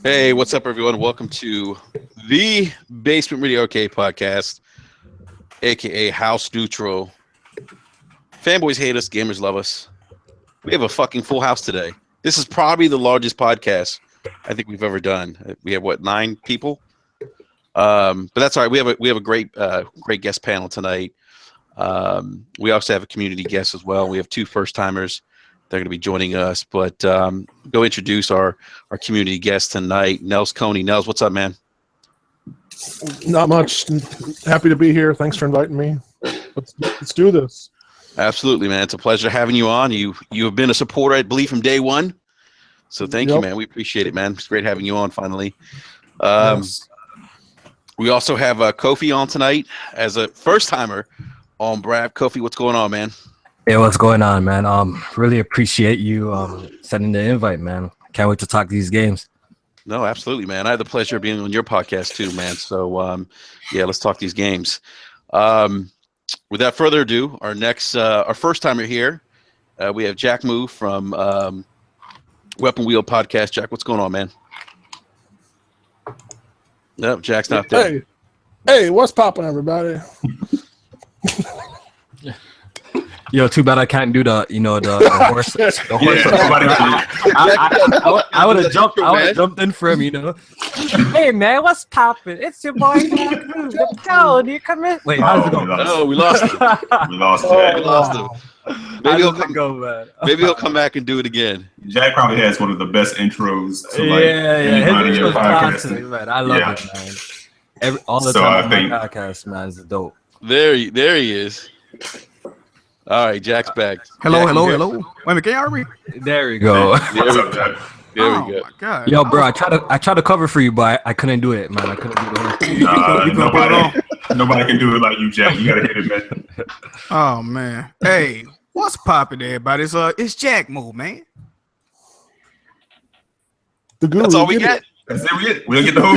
Hey, what's up, everyone? Welcome to the Basement Radio Arcade Podcast, aka House Neutral. Fanboys hate us, gamers love us. We have a fucking full house today. This is probably the largest podcast I think we've ever done. We have 9 people, but that's all right. We have a great guest panel tonight. We also have a community guest as well. We have 2 first timers. They're going to be joining us, but go introduce our community guest tonight, Nels Coney. Nels, what's up, man? Not much. Happy to be here. Thanks for inviting me. Let's do this. Absolutely, man. It's a pleasure having you on. You have been a supporter, I believe, from day one. So thank you, man. We appreciate it, man. It's great having you on finally. Yes. We also have Kofi on tonight as a first timer on Brad. Kofi, what's going on, man? Hey, what's going on, man? Really appreciate you sending the invite, man. Can't wait to talk these games. No, absolutely, man. I had the pleasure of being on your podcast too, man. So, yeah, let's talk these games. Without further ado, our first timer here, we have Jack Moo from Weapon Wheel Podcast. Jack, what's going on, man? No, Jack's not there. Hey, what's popping, everybody? Yo, too bad I can't do the horse. The horse. I would have jumped in for him, Hey man, what's poppin'? It's your boy. The pound. You come in. Wait, how's it go? No, we lost him. We lost him. Maybe he'll come back and do it again. Jack probably has one of the best intros to anybody in your podcast. Man. I love it, man. All the time on my podcast, man, is dope. There he is. All right, Jack's back. Hello. Wait a minute, can you hear me? There we go. There we go. Oh my God. Yo, bro, I tried to cover for you, but I couldn't do it, man. I couldn't do the Nobody can do it like you, Jack. You gotta hit it, man. Oh man. Hey, what's poppin', everybody? It's Jack Moo, man. The guru. That's all we get. That's it. We don't get the whole.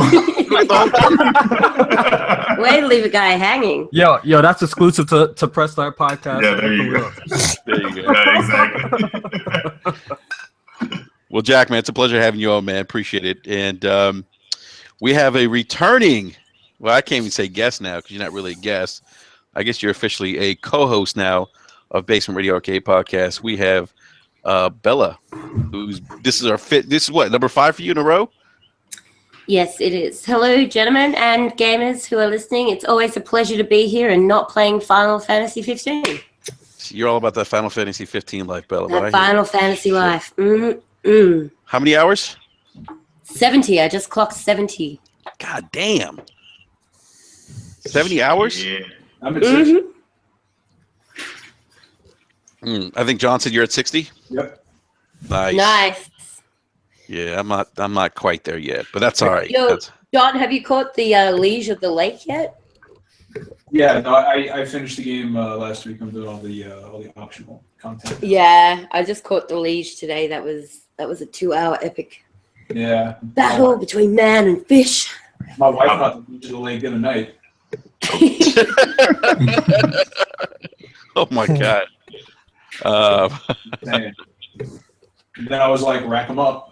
Way to leave a guy hanging. Yo, that's exclusive to Press Start Podcast. Yeah, there you go. There you go. Yeah, exactly. Well, Jack, man, it's a pleasure having you on, man. Appreciate it. And we have a returning, well, I can't even say guest now because you're not really a guest. I guess you're officially a co-host now of Basement Radio Arcade Podcast. We have Bella, this is what, number 5 for you in a row? Yes, it is. Hello, gentlemen and gamers who are listening. It's always a pleasure to be here and not playing Final Fantasy 15. You're all about that Final Fantasy 15 life, Bella. That Final Fantasy life. How many hours? 70. I just clocked 70. God damn. 70 hours? Yeah. I'm at 60. I think John said you're at 60. Yep. Nice. Yeah, I'm not quite there yet, but that's all right. Yo, John, have you caught the Liege of the Lake yet? Yeah, no, I finished the game last week. I'm doing all the optional content. Yeah, I just caught the Liege today. That was a 2-hour epic battle between man and fish. My wife caught the Liege of the Lake the other night. Oh my God. And then I was like, rack them up.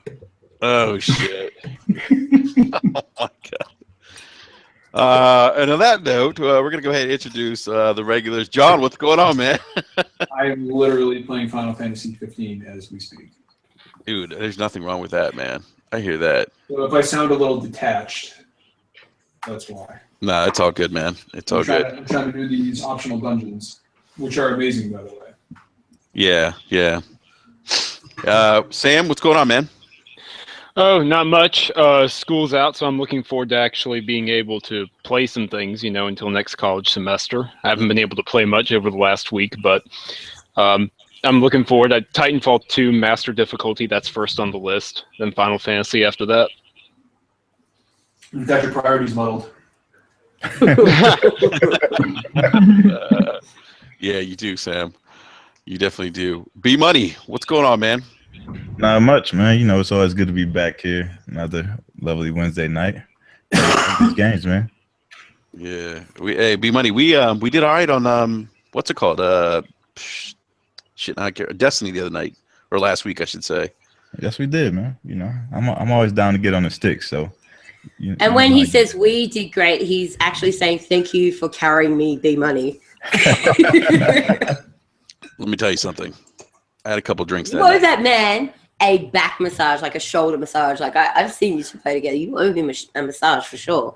Oh shit. Oh my God. And on that note, we're gonna go ahead and introduce the regulars. John, what's going on, man? I'm literally playing Final Fantasy 15 as we speak. Dude, there's nothing wrong with that, man. I hear that. So if I sound a little detached, that's why. Nah, it's all good, man. It's all good. I'm trying to do these optional dungeons, which are amazing, by the way. Yeah. Sam, what's going on, man? Oh, not much. School's out, so I'm looking forward to actually being able to play some things, until next college semester. I haven't been able to play much over the last week, but I'm looking forward. Titanfall 2 Master Difficulty, that's first on the list. Then Final Fantasy after that. You've got your priorities muddled. Yeah, you do, Sam. You definitely do. B Money, what's going on, man? Not much, man. It's always good to be back here. Another lovely Wednesday night. These games, man. Yeah. B Money, we did all right on what's it called? Destiny the other night, or last week, I should say. Yes, we did, man. You know, I'm always down to get on the stick. So. And when he says we did great, he's actually saying thank you for carrying me the money. Let me tell you something. I had a couple drinks that You owe night. that man a back massage, like a shoulder massage. Like I've seen you two play together. You owe him a massage for sure.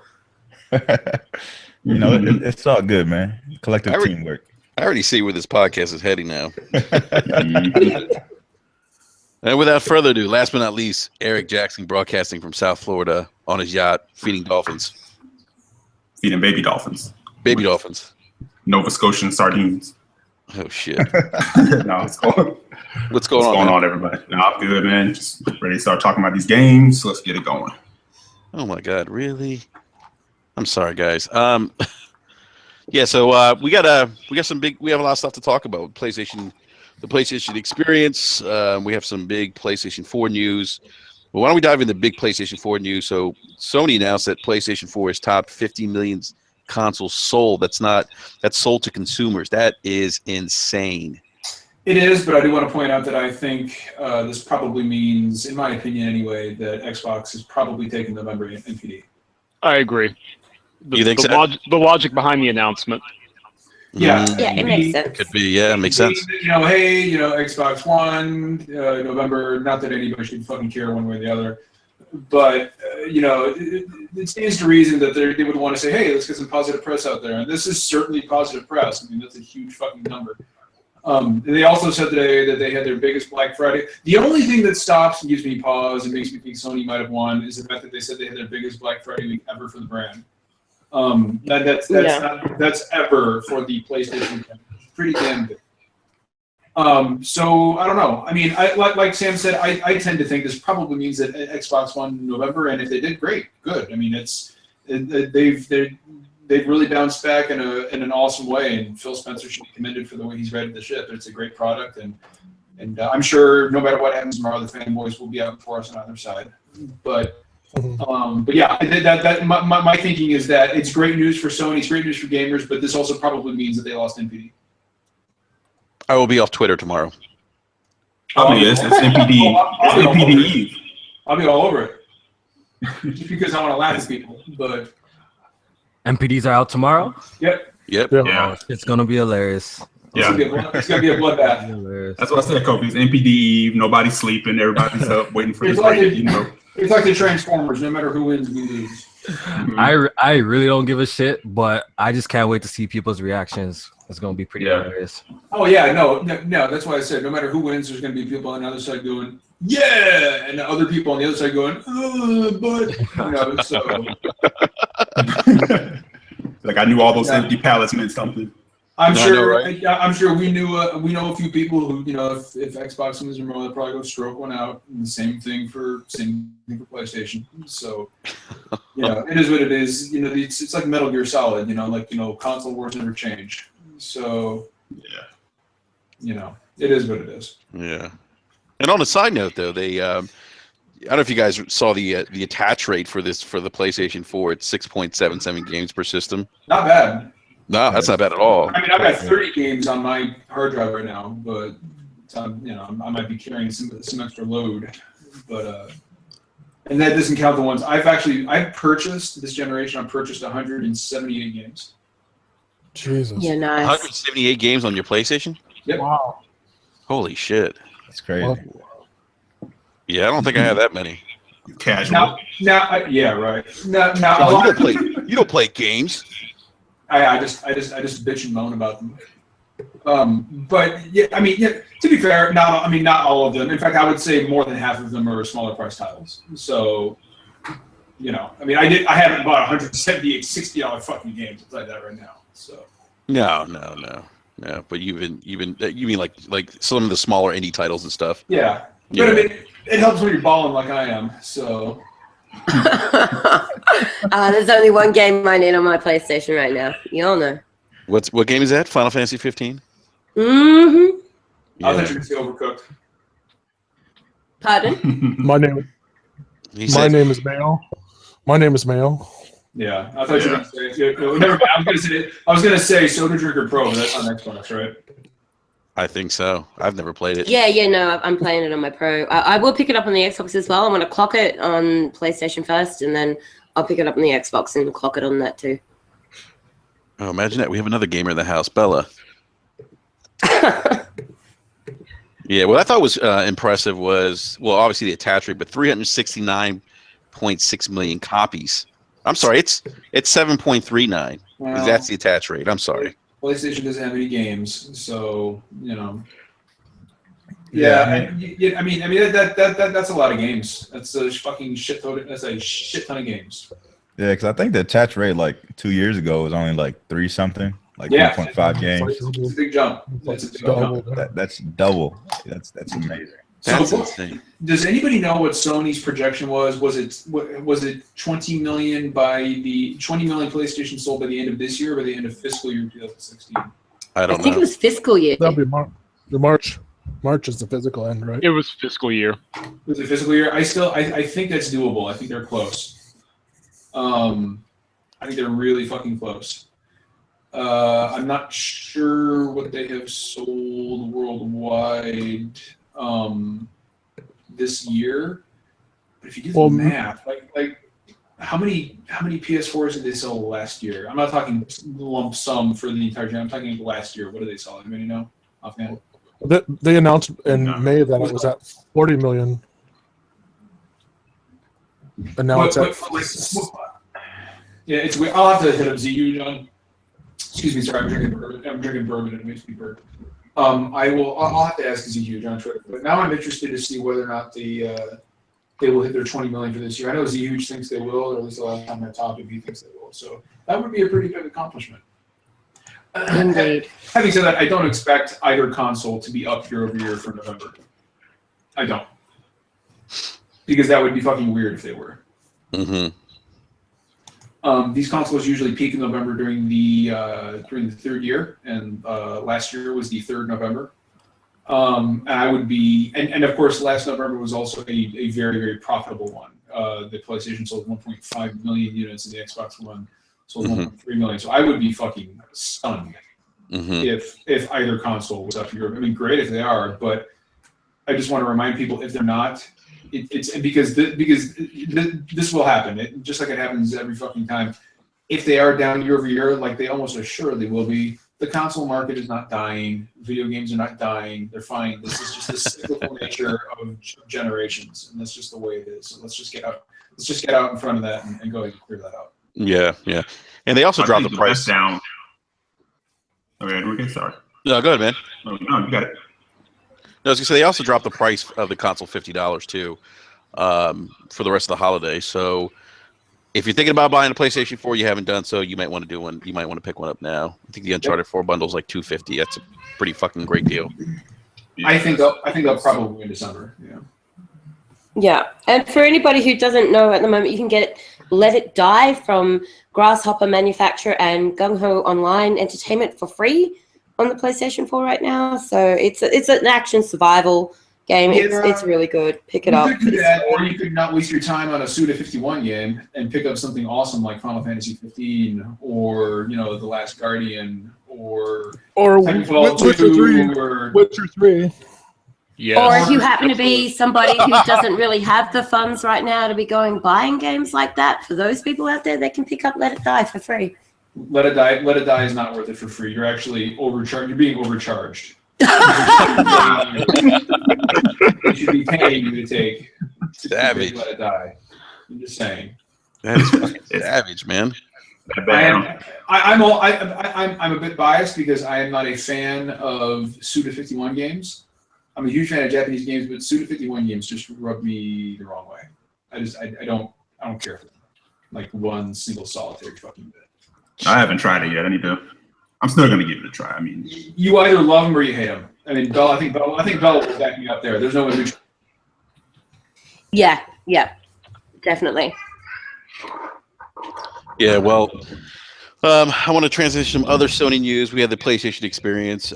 You know, it's all good, man. Collective teamwork. I already see where this podcast is heading now. And without further ado, last but not least, Eric Jackson broadcasting from South Florida on his yacht, feeding dolphins. Feeding baby dolphins. Baby dolphins. Nova Scotian sardines. Oh, shit. No, it's going. What's going on, everybody? No, I'm good, man. Just ready to start talking about these games. So let's get it going. Oh, my God. Really? I'm sorry, guys. Yeah, so we have a lot of stuff to talk about. The PlayStation experience. We have some big PlayStation 4 news. Well, why don't we dive into big PlayStation 4 news? So Sony announced that PlayStation 4 has topped 50 million consoles sold. That's sold to consumers. That is insane. It is, but I do want to point out that I think this probably means, in my opinion anyway, that Xbox is probably taking November NPD. I agree. You think so? The logic behind the announcement. Yeah, it makes sense. Could be, yeah, it makes sense. Xbox One, November. Not that anybody should fucking care one way or the other, but it stands to reason that they would want to say, hey, let's get some positive press out there, and this is certainly positive press. I mean, that's a huge fucking number. They also said today that they had their biggest Black Friday. The only thing that stops and gives me pause and makes me think Sony might have won is the fact that they said they had their biggest Black Friday week ever for the brand. That's ever for the PlayStation. Pretty damn good. So I don't know. I mean, like Sam said, I tend to think this probably means that Xbox won in November, and if they did, great, good. I mean, they've really bounced back in an awesome way, and Phil Spencer should be commended for the way he's readied the ship. It's a great product, and I'm sure no matter what happens tomorrow, the fanboys will be out for us on either side. But yeah, my thinking is that it's great news for Sony, it's great news for gamers, but this also probably means that they lost NPD. I will be off Twitter tomorrow. It's NPD. It's NPD Eve. I'll be all over it. Just because I want to laugh at people, but MPDs are out tomorrow. Yep. Yeah. It's gonna be hilarious. Yeah. It's gonna be a bloodbath. That's what I said, Kobe. It's NPD Eve. Nobody's sleeping. Everybody's up waiting for It's the like break. It's like the Transformers. No matter who wins, we lose. I really don't give a shit, but I just can't wait to see people's reactions. It's gonna be pretty hilarious. Oh yeah, no. That's why I said no matter who wins, there's gonna be people on the other side going, yeah, and other people on the other side going, but so. Like I knew all those empty pallets meant something. I'm sure. Right? I'm sure we know a few people who if Xbox wins tomorrow, they'll probably go stroke one out. And the same thing for PlayStation. So it is what it is. It's like Metal Gear Solid. Console wars never change. So it is what it is. Yeah. And on a side note, though, they I don't know if you guys saw the attach rate for the PlayStation 4. It's 6.77 games per system. Not bad. No, that's not bad at all. I mean, I've got 30 games on my hard drive right now, but I might be carrying some extra load. But and that doesn't count the ones I've purchased this generation. I've purchased 178 games. Jesus. Yeah, nice. 178 games on your PlayStation? Yep. Wow. Holy shit. That's crazy. Well, Yeah, I don't think I have that many. Casual. Yeah, right. Now You don't play games. I just bitch and moan about them. But yeah, I mean, to be fair, not all of them. In fact, I would say more than half of them are smaller price titles. So, I mean, I haven't bought 178 $60 fucking games. I'll tell you that right now. So. No. But you mean like some of the smaller indie titles and stuff. Yeah. But I mean, it helps when you're balling like I am. So. There's only one game I need on my PlayStation right now. You all know. What game is that? Final Fantasy 15? Mm-hmm. Yeah. I thought you were going to say Overcooked. Pardon? My name is Mail. My name is Mail. Yeah, I thought you were going to say. Never mind. I was going to say Soda Drinker Pro, but that's on Xbox, right? I think so. I've never played it. Yeah, no, I'm playing it on my Pro. I will pick it up on the Xbox as well. I'm going to clock it on PlayStation first, and then I'll pick it up on the Xbox and clock it on that too. Oh, imagine that. We have another gamer in the house, Bella. Yeah, what I thought was impressive was, well, obviously the attach rate, but 369.6 million copies. I'm sorry, it's 7.39. Well, That's the attach rate. I'm sorry. PlayStation doesn't have any games, so Yeah, I mean, that's a lot of games. That's a fucking shit ton. That's a shit ton of games. Yeah, because I think the attach rate like 2 years ago was only like 3 something, like Yeah. 1.5 games. It's a big jump. That's a big jump. That's double. That's amazing. That's So, insane. does anybody know what Sony's projection was? Was it 20 million PlayStation sold by the end of this year or by the end of fiscal year 2016? I I don't think it know. was fiscal year. That'll be March. March is the physical end, right? It was fiscal year. Was it fiscal year? I think that's doable. I think they're close. I think they're really fucking close. I'm not sure what they have sold worldwide this year, but if you do the math, like how many PS4s did they sell last year? I'm not talking lump sum for the entire gen. I'm talking last year. What did they sell? Anybody know offhand? They announced in May that it was at 40 million, and now it's at. Yeah, it's weird. I'll have to hit up ZU, John. Excuse me, sorry, I'm drinking bourbon. It makes me burp. I'll have to ask ZU on Twitter. But now I'm interested to see whether or not they will hit their 20 million for this year. I know ZU thinks they will, or at least the last time I talked to him, he thinks they will. So that would be a pretty big accomplishment. Indeed. Having said that, I don't expect either console to be up year over year for November. I don't, because that would be fucking weird if they were. Mm-hmm. These consoles usually peak in November during the third year, and last year was the 3rd November. And I would be, and of course, last November was also a very, very profitable one. The PlayStation sold 1.5 million units, and the Xbox One sold 1.3 million. So I would be fucking stunned if either console was up Europe. I mean, great if they are, but I just want to remind people, if they're not, it's because this will happen. Just like it happens every fucking time. If they are down year over year, like they almost assuredly will be, the console market is not dying. Video games are not dying. They're fine. This is just the cyclical nature of generations, and that's just the way it is. So let's just get out. Let's just get out in front of that and go ahead and clear that out. Yeah. And they also dropped the price down. Okay, sorry. No, go ahead, man. No, you got it. No, I was gonna say they also dropped the price of the console $50 too, for the rest of the holiday. So if you're thinking about buying a PlayStation 4, you haven't done so, you might want to do one. You might want to pick one up now. I think the Uncharted 4 bundle is like $250. That's a pretty fucking great deal. Yeah. I think they'll probably win December. Yeah. Yeah, and for anybody who doesn't know at the moment, you can get Let It Die from Grasshopper Manufacture and Gung Ho Online Entertainment for free on the PlayStation 4 right now. So it's an action survival game. It's really good. Pick it up. You could do that, or you could not waste your time on a Suda 51 game and pick up something awesome like Final Fantasy 15 or The Last Guardian or Titanfall 2 or Witcher 3. Yes. Or if you happen to be somebody who doesn't really have the funds right now to be buying games like that, for those people out there, they can pick up Let It Die for free. Let It Die is not worth it for free. You're actually overcharged. You're being overcharged. They should be paying you to take Savage. Let It Die. I'm just saying. That is fucking savage, man. I'm a bit biased because I am not a fan of Suda 51 games. I'm a huge fan of Japanese games, but Suda 51 games just rub me the wrong way. I don't care for them. Like one single solitary fucking bit. I haven't tried it yet. I'm still gonna give it a try. I mean, you either love them or you hate them. I mean, Bella. I think Bella will back me up there. There's no way. Yeah, definitely. Yeah, well, I want to transition to some other Sony news. We had the PlayStation Experience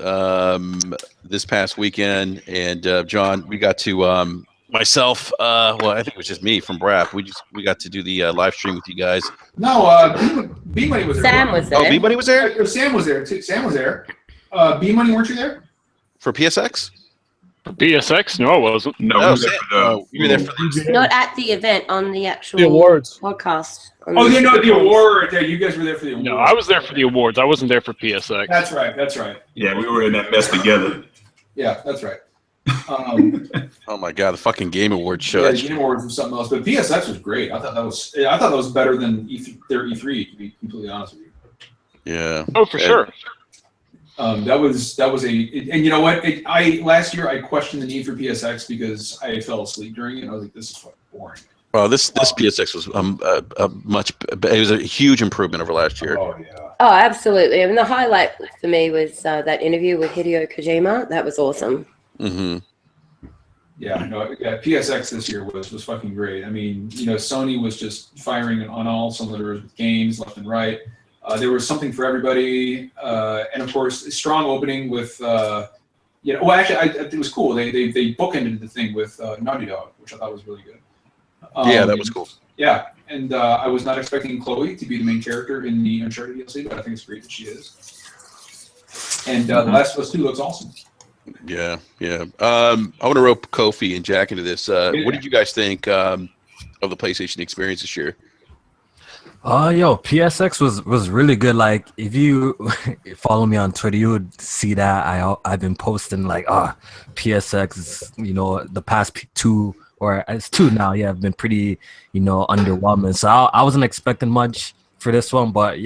this past weekend, and John, we got to myself. Well, I think it was just me from BRAP. We got to do the live stream with you guys. No, B Money was there. Sam was there. Oh, B Money was there. Sam was there too. Sam was there. B Money, weren't you there? for PSX? For PSX? No, I wasn't. No, Oh, we were there for you were there for the Not at the event, on the actual awards. podcast. Oh, you know the award. Yeah, you guys were there for the award. No, I was there for the awards. I wasn't there for PSX. That's right. That's right. Yeah, we were in that mess together. Yeah, that's right. Oh my god, the fucking Game Awards show. Yeah, the Game Awards was something else, but PSX was great. I thought that was better than their E3. To be completely honest with you. Yeah. Oh, for sure. That was and you know what? Last year I questioned the need for PSX because I fell asleep during it. And I was like, this is fucking boring. Well, this PSX was it was a huge improvement over last year. Oh yeah. Oh, absolutely. I mean, the highlight for me was that interview with Hideo Kojima. That was awesome. Mm-hmm. Yeah, no, yeah, PSX this year was fucking great. I mean, you know, Sony was just firing on all cylinders with games left and right. There was something for everybody, and of course, a strong opening with, well, actually, it was cool. They bookended the thing with Naughty Dog, which I thought was really good. Yeah, that was cool. Yeah, and I was not expecting Chloe to be the main character in the Uncharted DLC, but I think it's great that she is. And The Last of Us 2 looks awesome. Yeah. I want to rope Kofi and Jack into this. What did you guys think of the PlayStation experience this year? PSX was really good. Like, if you follow me on Twitter, you would see that I've been posting like, PSX, the past two, or it's two now, have been pretty, underwhelming. So I wasn't expecting much for this one, but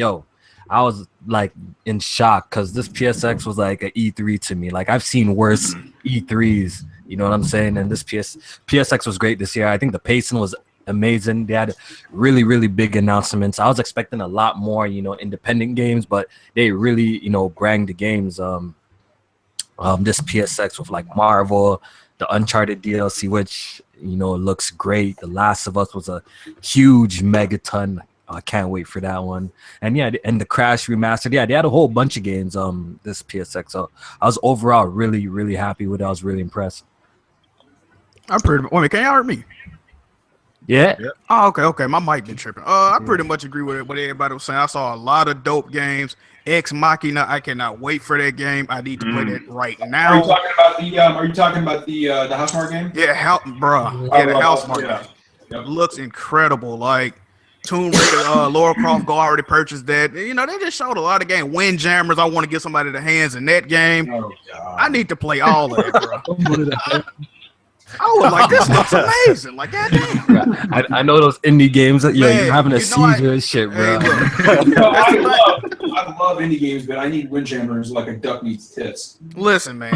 I was like in shock because this PSX was like an E3 to me. Like, I've seen worse E3s, you know what I'm saying? And this PSX was great this year. I think the pacing was amazing. They had really, really big announcements. I was expecting a lot more, independent games, but they really, bring the games. This PSX with like Marvel, the Uncharted DLC, which, looks great. The Last of Us was a huge megaton. I can't wait for that one. And and the Crash remastered. Yeah, they had a whole bunch of games this PSX. So I was overall really, really happy with it. I was really impressed. Can y'all hear me? Yeah. Oh, okay. My mic been tripping. I pretty much agree with what everybody was saying. I saw a lot of dope games. Ex Machina, I cannot wait for that game. I need to play that right now. Are you talking about the Housemarque game? Yeah, the Housemarque game. Yep. Looks incredible. Like Tomb Raider, Lara Croft Go already purchased that. They just showed a lot of game. Windjammers, I want to get somebody the hands in that game. Oh, God. I need to play all of it, bro. I was like, this looks amazing. Like, goddamn. I know those indie games that you're having a seizure and shit, bro. I love indie games, but I need Windjammers like a duck needs tits. Listen, man.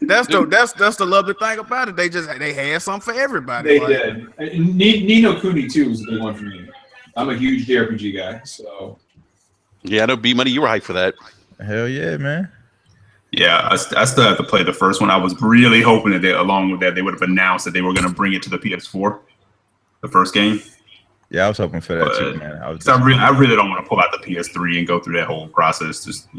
That's the lovely thing about it. They had something for everybody. They did. Ni no Kuni 2 was a big one for me. I'm a huge JRPG guy, so. Yeah, I know B Money, you were hyped for that. Hell yeah, man. Yeah, I still have to play the first one. I was really hoping that along with that, they would have announced that they were going to bring it to the PS4, the first game. Yeah, I was hoping for that too, man. I really don't want to pull out the PS3 and go through that whole process. Just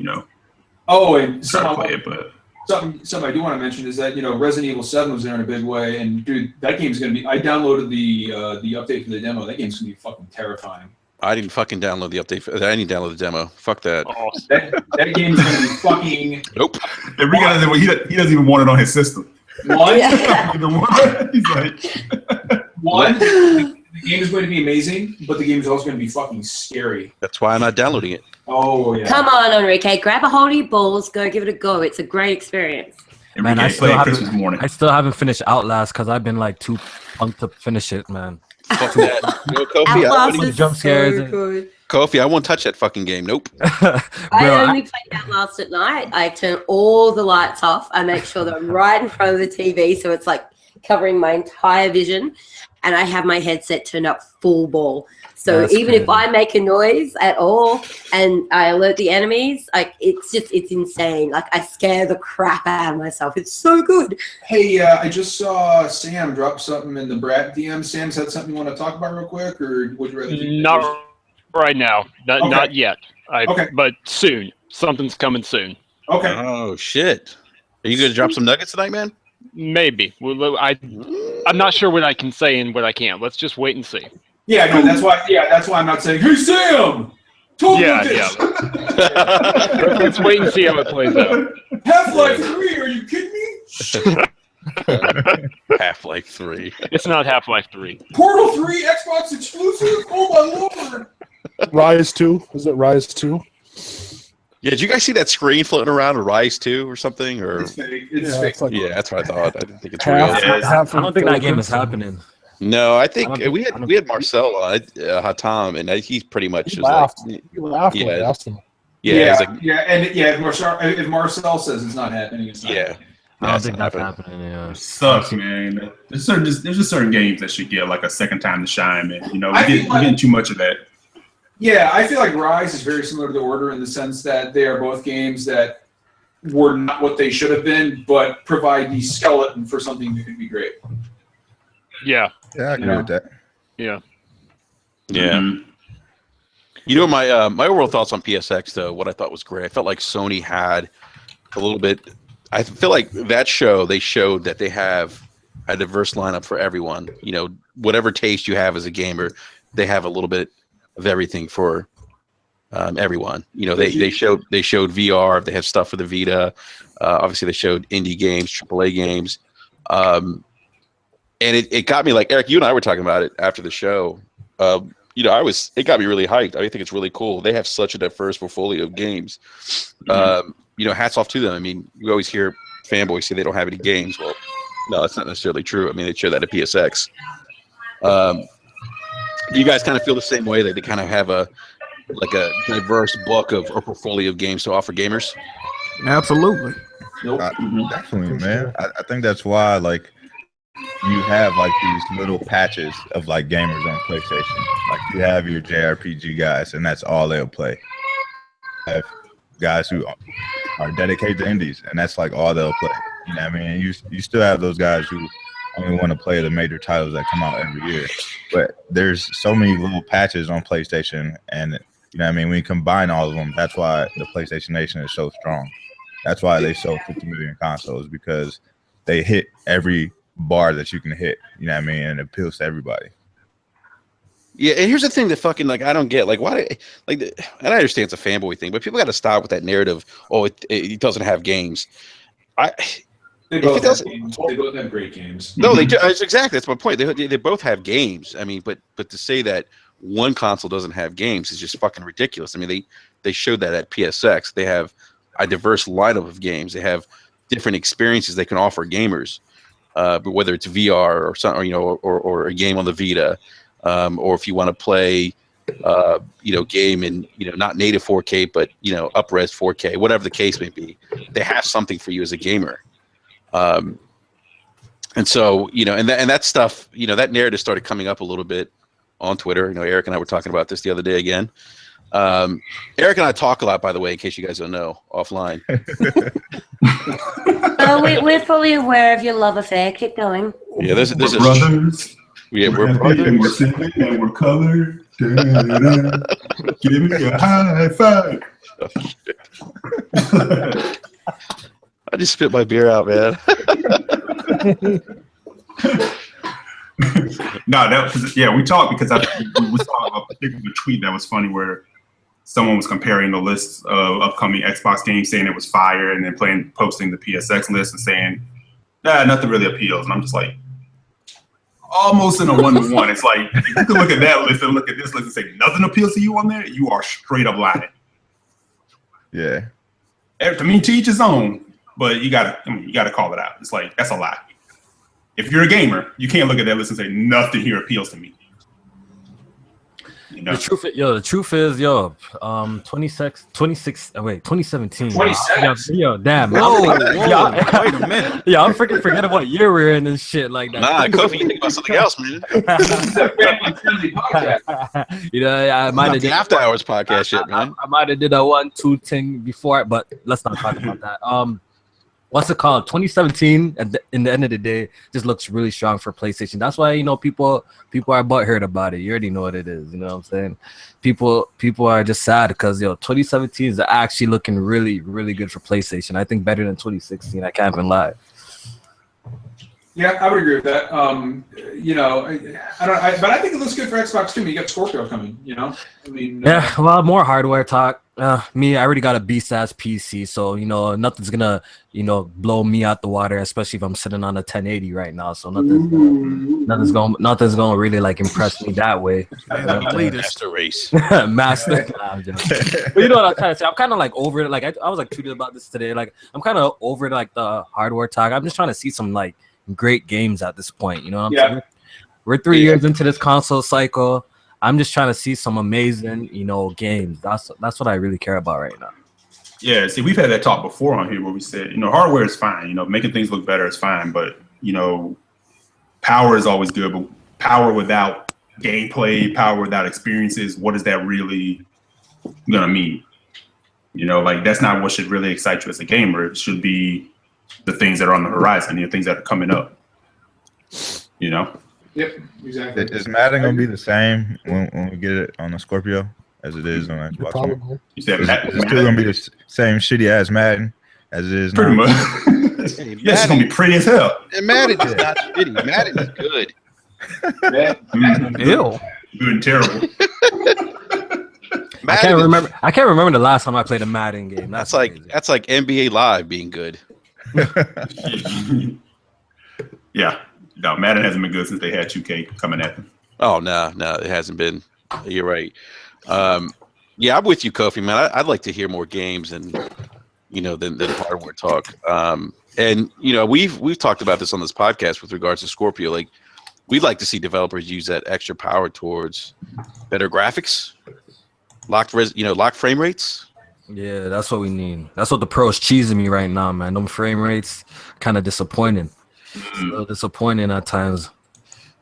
Oh, and try to play it, but something I do want to mention is that Resident Evil 7 was there in a big way, and dude, that game's gonna be. I downloaded the update for the demo. That game's gonna be fucking terrifying. I didn't fucking download the update. I didn't download the demo. Fuck that. Oh, that game's gonna be fucking. Nope. He doesn't even want it on his system. One. He's like, one. The game is going to be amazing, but the game is also going to be fucking scary. That's why I'm not downloading it. Oh yeah. Come on, Enrique, grab a hold of your balls, go give it a go. It's a great experience. Man, I still haven't finished Outlast because I've been like too pumped to finish it, man. Fuck that. Kofi, Outlast is jump scares so good. Kofi, I won't touch that fucking game. Nope. I only play Outlast at night. I turn all the lights off. I make sure that I'm right in front of the TV, so it's like covering my entire vision. And I have my headset turned up full ball. So That's even crazy. if I make a noise at all and I alert the enemies, like it's insane. Like I scare the crap out of myself. It's so good. Hey, I just saw Sam drop something in the Brat DM. Sam's had something you want to talk about real quick, or would you rather? Not right now. Not yet. Okay. But soon. Something's coming soon. Okay. Oh shit. Are you gonna drop some nuggets tonight, man? Maybe. I'm not sure what I can say and what I can't. Let's just wait and see. Yeah, no, that's why. Yeah, that's why I'm not saying, "Hey, Sam." Yeah. Let's wait and see how it plays out. Half-Life 3, are you kidding me? Half-Life 3. It's not Half-Life 3. Portal 3, Xbox exclusive? Oh my lord! Rise 2? Is it Rise 2? Yeah, did you guys see that screen floating around, Rise 2 or something? Or It's fake. It's Yeah, fake. it's like yeah, that's what I thought. I didn't think it's half, real. half I don't think that game is happening. No, I think I don't we think- had Marcel on Hatam, and he's pretty much He just like, laughed. He laughed when I Yeah. asked him. yeah, he's like, If Marcel says it's not happening, it's not yeah. happening. I don't That's think not that's happening. happening. Yeah. It sucks, man. There's just certain games that should get like a second time to shine, man. You know, I feel we're getting too much of that. Yeah, I feel like Rise is very similar to The Order in the sense that they are both games that were not what they should have been, but provide the skeleton for something that could be great. Yeah. Yeah, I agree with that. Yeah. Yeah. Mhm. You know, my overall thoughts on PSX though, what I thought was great. I felt like Sony had a little bit. I feel like that show they showed that they have a diverse lineup for everyone. You know, whatever taste you have as a gamer, they have a little bit of everything for everyone. You know, they showed VR. They have stuff for the Vita. Obviously, they showed indie games, AAA games, and it got me like Eric. You and I were talking about it after the show. You know, it got me really hyped. I think it's really cool. They have such a diverse portfolio of games. You know, hats off to them. I mean, you always hear fanboys say they don't have any games. Well, no, that's not necessarily true. I mean, they show that at PSX. You guys kind of feel the same way that they kind of have a diverse book of or portfolio of games to offer gamers. Absolutely. Definitely, man. I think that's why like you have like these little patches of like gamers on PlayStation. Like you have your JRPG guys, and that's all they'll play. You have guys who are dedicated to indies, and that's like all they'll play. You know what I mean? You still have those guys who only want to play the major titles that come out every year. But there's so many little patches on PlayStation, and you know what I mean? When you combine all of them, that's why the PlayStation Nation is so strong. That's why they sold 50 million consoles, because they hit every bar that you can hit. You know what I mean? And it appeals to everybody. Yeah, and here's the thing that fucking like I don't get like why like and I understand it's a fanboy thing, but people got to stop with that narrative. Oh, it doesn't have games. They both have games. They both have great games. No, they do. Exactly. That's my point. They both have games. I mean, but to say that one console doesn't have games is just fucking ridiculous. I mean, they showed that at PSX. They have a diverse lineup of games. They have different experiences they can offer gamers. But whether it's VR or something, or, you know, or a game on the Vita, or if you want to play, you know, game in, you know, not native 4K, but, you know, up-res 4K, whatever the case may be, they have something for you as a gamer. And so, you know, and that stuff, you know, that narrative started coming up a little bit on Twitter. You know, Eric and I were talking about this the other day again. Eric and I talk a lot, by the way, in case you guys don't know, offline. We're fully aware of your love affair. Keep going. Yeah, this is brothers. Yeah, we're happy brothers. and we're singing and we're colored. Give me a high five. I just spit my beer out, man. No, we talked because we saw a particular tweet that was funny where someone was comparing the list of upcoming Xbox games, saying it was fire, and then posting the PSX list and saying, nothing really appeals. And I'm just like, almost in a 1-to-1. It's like, if you can look at that list and look at this list and say nothing appeals to you on there, you are straight up lying. Yeah. To me, to each his own, but you gotta call it out. It's like, that's a lie. If you're a gamer, you can't look at that list and say nothing here appeals to me. You know? The truth is, 2017. 2017. Yo, damn. Whoa, wait a minute. Yeah, I'm freaking forgetting what year we're in and shit like that. Nah, Kofi, you think about something else, man. You know, I might have The After Hours podcast shit, man. I might have did a 1-2 thing before, but let's not talk about that. What's it called? 2017. In the end of the day, just looks really strong for PlayStation. That's why, you know, people are butthurt about it. You already know what it is. You know what I'm saying? People are just sad because 2017 is actually looking really, really good for PlayStation. I think better than 2016. I can't even lie. Yeah, I would agree with that. You know, but I think it looks good for Xbox too. I mean, you got Scorpio coming. You know, I mean, Yeah, well, more hardware talk. Me, I already got a beast-ass PC, so you know nothing's gonna blow me out the water, especially if I'm sitting on a 1080 right now. So nothing's gonna really like impress me that way. Master race. Master. Nah, I'm joking. But you know what I'm trying to say? I'm kind of like over it. Like I was like tweeting about this today. Like I'm kind of over like the hardware talk. I'm just trying to see some like great games at this point. You know what I'm saying? We're 3 years into this console cycle. I'm just trying to see some amazing, games. That's what I really care about right now. Yeah, see, we've had that talk before on here where we said, hardware is fine. Making things look better is fine, but power is always good. But power without gameplay, power without experiences, what is that really gonna mean? Like that's not what should really excite you as a gamer. It should be the things that are on the horizon, things that are coming up. Yep, exactly. Is Madden gonna be the same when we get it on the Scorpio as it is on Xbox One? You said Is it still gonna be the same shitty ass Madden as it is pretty now? much. Hey, Yeah, it's gonna be pretty as hell. And Madden is not shitty. Madden is good. Ew. Good and terrible. I can't remember the last time I played a Madden game. That's like NBA Live being good. Yeah. No, Madden hasn't been good since they had 2K coming at them. Oh no, it hasn't been. You're right. Yeah, I'm with you, Kofi, man. I'd like to hear more games and than hardware talk. And we've talked about this on this podcast with regards to Scorpio. Like, we'd like to see developers use that extra power towards better graphics, locked frame rates. Yeah, that's what we need. That's what the pros cheesing me right now, man. Them frame rates kind of disappointing. It's a little disappointing at times.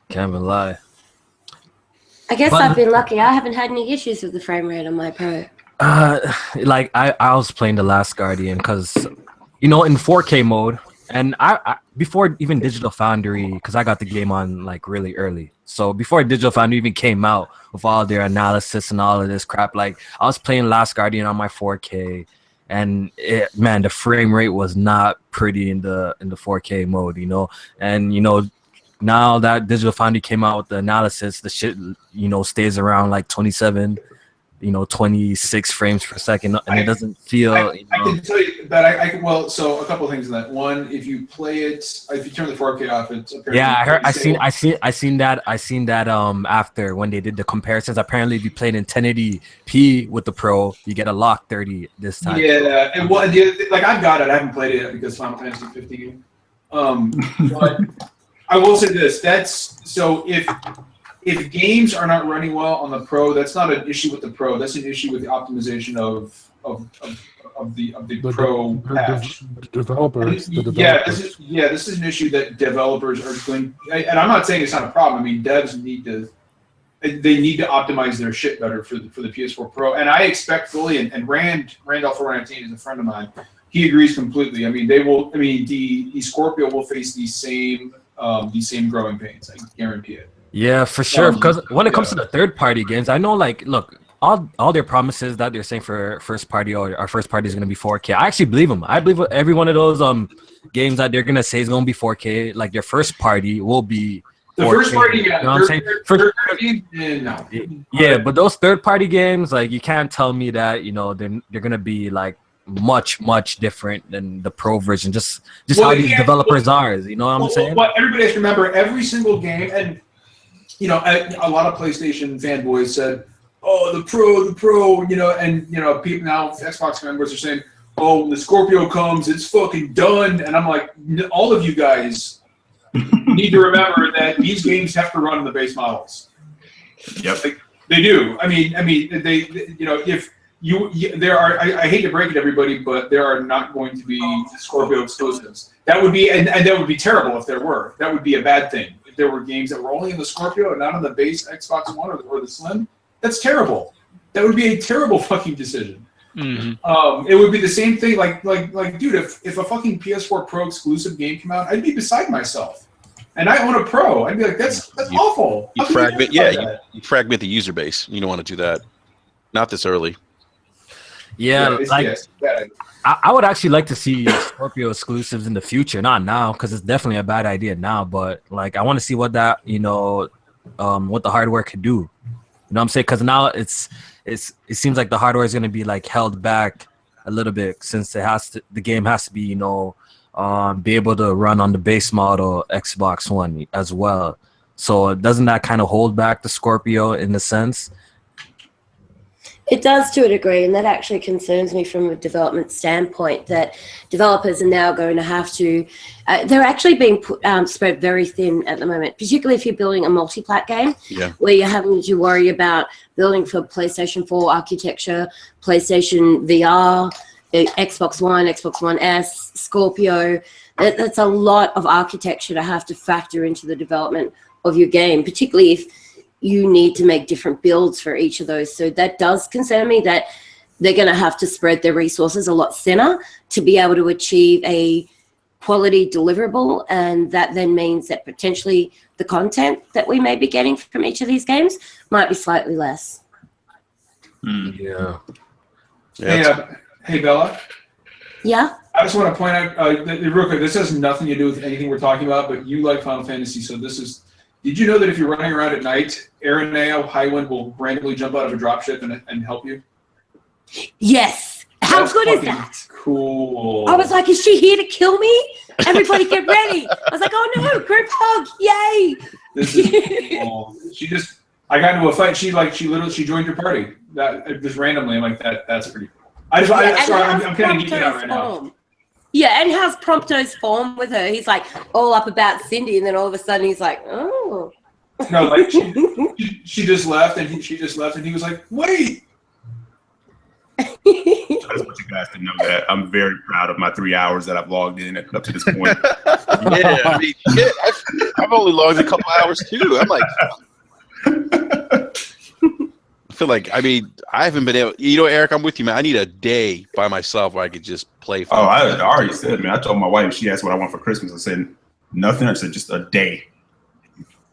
Can't even lie. I guess I've been lucky. I haven't had any issues with the frame rate on my Pro. Like I was playing The Last Guardian because, in 4K mode, and I before even Digital Foundry, because I got the game on like really early. So before Digital Foundry even came out with all their analysis and all of this crap, like I was playing Last Guardian on my 4K. And the frame rate was not pretty in the 4K mode, and now that Digital Foundry came out with the analysis, the shit stays around like 27, 26 frames per second, and it doesn't feel. I can tell you that well, so a couple of things in that. One, if you play it, if you turn the 4K off, it's apparently I seen that after when they did the comparisons. Apparently, if you played in 1080p with the Pro, you get a lock 30 this time. Yeah, and like I've got it. I haven't played it yet because Final Fantasy 15. But I will say this: so if games are not running well on the Pro, that's not an issue with the Pro. That's an issue with the optimization of the Pro patch. Developers. This is an issue that developers are going. And I'm not saying it's not a problem. I mean, devs need to optimize their shit better for the PS4 Pro. And I expect fully. And Randolph 419 is a friend of mine. He agrees completely. I mean, the Scorpio will face these same growing pains. I guarantee it. Yeah, for sure. Because when it comes to the third-party games, I know, like, look, all their promises that they're saying for first party or our first party is going to be 4K. I actually believe them. I believe every one of those games that they're going to say is going to be 4K. Like, their first party will be 4K. The first party, yeah. You know what I'm saying? Third party, no. Yeah, but those third-party games, like, you can't tell me that, they're going to be, like, much different than the Pro version. Just how these developers are. You know what I'm saying? What everybody has to remember, every single game, and a lot of PlayStation fanboys said, "Oh, the Pro," and people now Xbox members are saying, "Oh, when the Scorpio comes, it's fucking done." And I'm like, all of you guys need to remember that these games have to run on the base models. Yep, they do. I mean, they if there are, I hate to break it, everybody, but there are not going to be Scorpio exclusives. That would be, and that would be terrible if there were. That would be a bad thing. If there were games that were only in the Scorpio and not on the base Xbox One or the Slim, that's terrible. That would be a terrible fucking decision. Mm-hmm. It would be the same thing. Like, dude, if a fucking PS4 Pro exclusive game came out, I'd be beside myself. And I own a Pro. I'd be like, that's awful. You fragment the user base. You don't want to do that. Not this early. Yeah, like it's bad. I would actually like to see Scorpio exclusives in the future, not now, because it's definitely a bad idea now. But like, I want to see what that what the hardware could do. You know what I'm saying? Because now it seems like the hardware is going to be like held back a little bit since the game has to be be able to run on the base model Xbox One as well. So doesn't that kind of hold back the Scorpio in a sense? It does to a degree, and that actually concerns me from a development standpoint, that developers are now going to have to they're actually being spread very thin at the moment, particularly if you're building a multi-plat game, where you're having to worry about building for PlayStation 4 architecture, PlayStation VR, Xbox One, Xbox One S, Scorpio. That's a lot of architecture to have to factor into the development of your game, particularly if you need to make different builds for each of those. So that does concern me, that they're going to have to spread their resources a lot thinner to be able to achieve a quality deliverable. And that then means that potentially the content that we may be getting from each of these games might be slightly less. Yeah. Hey, Bella. Yeah? I just want to point out, real quick, this has nothing to do with anything we're talking about, but you like Final Fantasy, so this is... Did you know that if you're running around at night, Araneo Highwind will randomly jump out of a dropship and help you? Yes. How good is that? Cool. I was like, is she here to kill me? Everybody get ready. I was like, oh no, group hug. Yay. This is cool. I got into a fight. She joined your party. Just randomly. I'm like, that's pretty cool. I'm kind of geeking out right now. Yeah, and how's Prompto's form with her? He's like all up about Cindy, and then all of a sudden he's like, oh. No, like she just left, and he was like, wait. I just want you guys to know that I'm very proud of my 3 hours that I've logged in up to this point. I've only logged a couple hours too. I'm like, I feel like, I haven't been able. Eric, I'm with you, man. I need a day by myself where I could just play. I already said, man. I told my wife. She asked what I want for Christmas. I said nothing. I said just a day.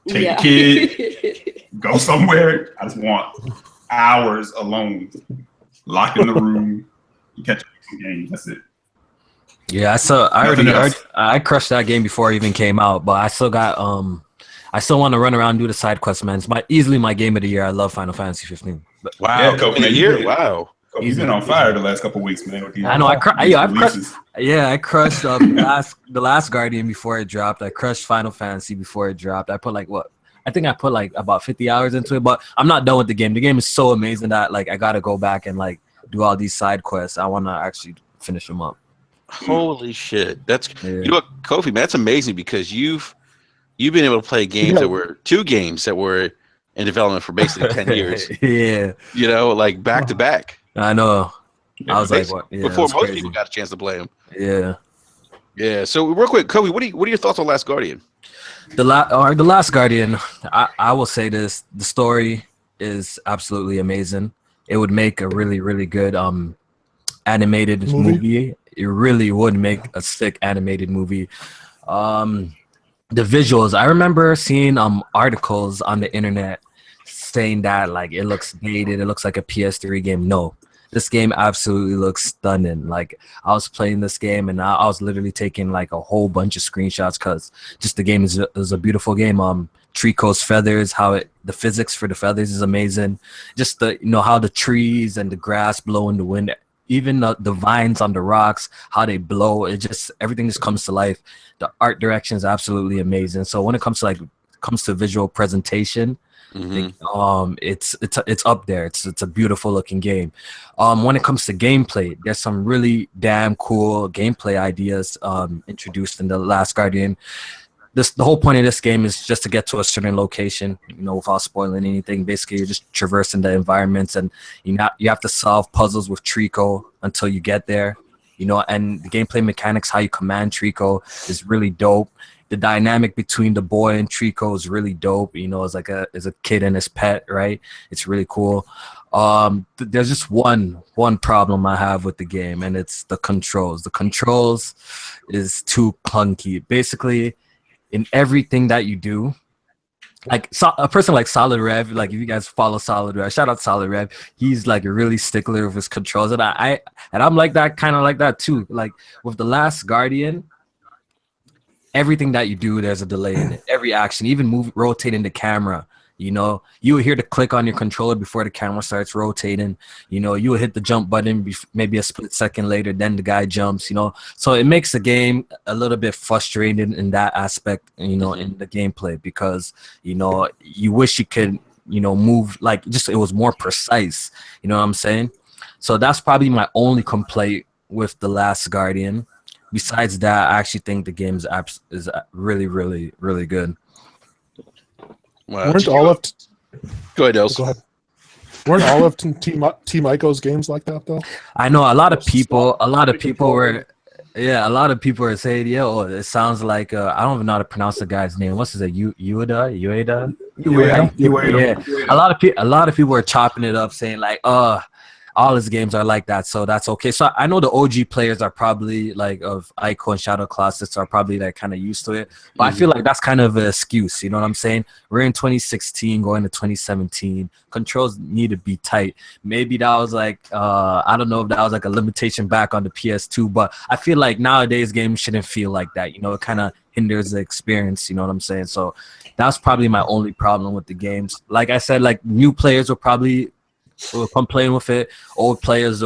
Take a kid, go somewhere. I just want hours alone, locked in the room. You catch some games. That's it. Yeah, I crushed that game before it even came out, but I still got I still want to run around and do the side quests, man. It's easily my game of the year. I love Final Fantasy 15. Wow, in a year. Wow. He's been on fire the last couple of weeks, man. I know. I crushed the last Guardian before it dropped. I crushed Final Fantasy before it dropped. I put I think I put about 50 hours into it, but I'm not done with the game. The game is so amazing that I gotta go back and do all these side quests. I want to actually finish them up. Holy shit! That's you know what, Kofi, man. That's amazing because you've been able to play games two games that were in development for basically 10 years. Yeah. Back to back. I know. Yeah, I was like, what? Yeah, before most people got a chance to play them. Yeah. Yeah. So real quick, Kobe, what are your thoughts on Last Guardian? The Last Guardian, I will say this: the story is absolutely amazing. It would make a really, really good animated movie. It really would make a sick animated movie. The visuals, I remember seeing articles on the internet saying that it looks dated, it looks like a PS3 game. No, this game absolutely looks stunning. I was playing this game and I was literally taking a whole bunch of screenshots because just the game is a beautiful game. Trico's feathers, the physics for the feathers is amazing. Just the how the trees and the grass blow in the wind. Even the vines on the rocks, how they blow, everything just comes to life. The art direction is absolutely amazing. So when it comes to visual presentation, it's up there. It's a beautiful looking game. When it comes to gameplay, there's some really damn cool gameplay ideas introduced in The Last Guardian. The whole point of this game is just to get to a certain location, without spoiling anything. Basically, you're just traversing the environments, and you have to solve puzzles with Trico until you get there. And the gameplay mechanics, how you command Trico, is really dope. The dynamic between the boy and Trico is really dope. It's as a kid and his pet, right? It's really cool. There's just one problem I have with the game, and it's the controls. The controls is too clunky. Basically, in everything that you do, like a person like Solid Rev, like if you guys follow Solid Rev, shout out Solid Rev. He's like a really stickler of his controls, and I'm like that, kind of like that too. Like with The Last Guardian, everything that you do, there's a delay in it. Every action, even rotating the camera. You know, you will hear the click on your controller before the camera starts rotating. You know, you will hit the jump button maybe a split second later, then the guy jumps, you know. So it makes the game a little bit frustrating in that aspect, you know, in the gameplay, because, you know, you wish you could, you know, move like just it was more precise. You know what I'm saying? So that's probably my only complaint with The Last Guardian. Besides that, I actually think the game is really, really, really good. Wow. Weren't all of Go ahead, Els. Go ahead. Weren't all of Team Ico's games like that though? I know a lot of people were saying, yo, it sounds like I don't even know how to pronounce the guy's name. What's his name? Ueda? Yeah. A lot of people were chopping it up, saying like, all his games are like that, so that's okay. So I know the OG players are probably like of Ico and Shadow Colossus are probably like kind of used to it, but I feel like that's kind of an excuse. You know what I'm saying? We're in 2016 going to 2017. Controls need to be tight. Maybe that was like I don't know if that was like a limitation back on the PS2, but I feel like nowadays games shouldn't feel like that. You know, it kind of hinders the experience. You know what I'm saying? So that's probably my only problem with the games. Like I said, like new players will complain with it. Old players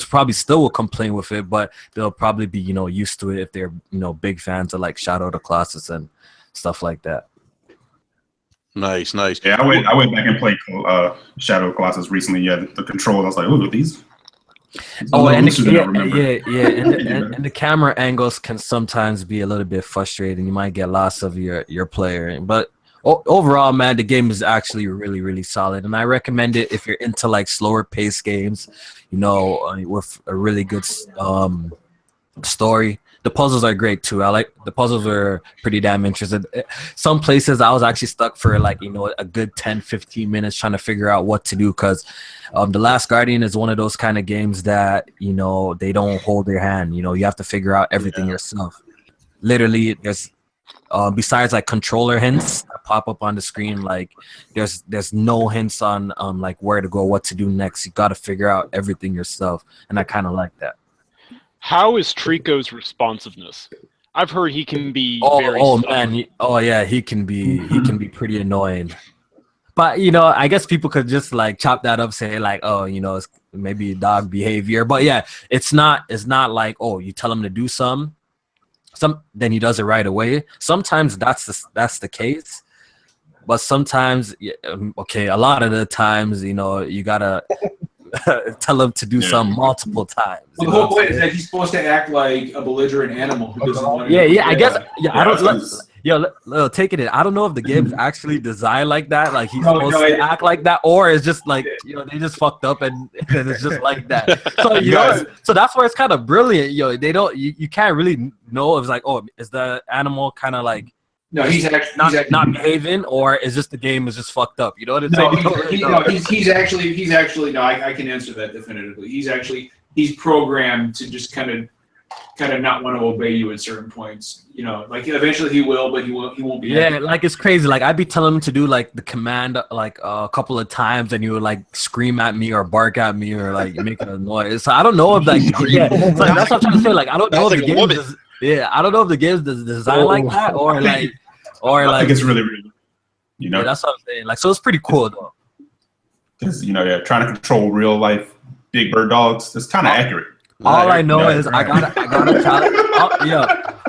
probably still will complain with it, but they'll probably be, you know, used to it if they're, you know, big fans of like Shadow of the Colossus and stuff like that. Nice. Yeah, I went back and played Shadow of the Colossus recently. Yeah, the controls. I was like, oh, these. Oh, and the camera angles can sometimes be a little bit frustrating. You might get lost of your player, but overall, man, the game is actually really, really solid, and I recommend it if you're into like slower paced games, you know, with a really good story. The puzzles are great too. The puzzles are pretty damn interesting. Some places I was actually stuck for like, you know, a good 10-15 minutes trying to figure out what to do, because The Last Guardian is one of those kind of games that, you know, they don't hold your hand. You know, you have to figure out everything yourself. Literally, there's besides like controller hints that pop up on the screen, like there's no hints on like where to go, what to do next. You got to figure out everything yourself, and I kind of like that. How is Trico's responsiveness? I've heard he can be very man, he can be pretty annoying. But you know, I guess people could just like chop that up, say like, oh, you know, it's maybe dog behavior. But yeah, it's not like, oh, you tell him to do some then he does it right away. Sometimes that's the case, but sometimes a lot of the times, you know, you gotta tell him to do some multiple times. Well, the whole point is that he's supposed to act like a belligerent animal who doesn't want to. I guess I don't take it in. I don't know if the game is actually designed like that, like he's supposed to act like that, or it's just like, you know, they just fucked up and it's just like that. So you know, so that's where it's kind of brilliant. You know, they don't, you can't really know if it's like, oh, is the animal kind of like, no, he's not behaving, or is just the game is just fucked up? You know what I'm saying? He's actually no. I can answer that definitively. He's programmed to just kind of not want to obey you at certain points. You know, like eventually he will, but he won't be. Yeah, like it's crazy. Like I'd be telling him to do like the command like a couple of times, and he would like scream at me or bark at me or like make a noise. So I don't know if like so that's what I'm trying to say. Like I don't know if the game is I don't know if the game is designed like that or like. I think it's really, really, you know. Yeah, that's what I'm saying. Like, so it's pretty cool though. Because you know, trying to control real life big bird dogs. It's kind of accurate. All I know is I got a challenge.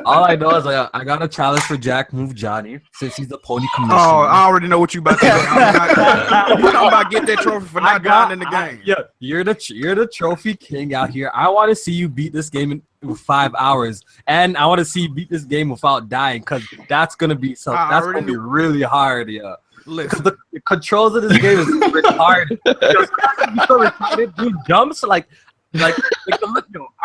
All I know is I got a challenge for Jack Move Johnny since he's the pony commissioner. Oh, I already know what you about to do. I'm about to get that trophy for not dying in the game. Yeah, you're the trophy king out here. I want to see you beat this game in 5 hours, and I want to see you beat this game without dying, because that's gonna be really hard. Yeah. Because the controls of this game is really hard. Dude jumps like I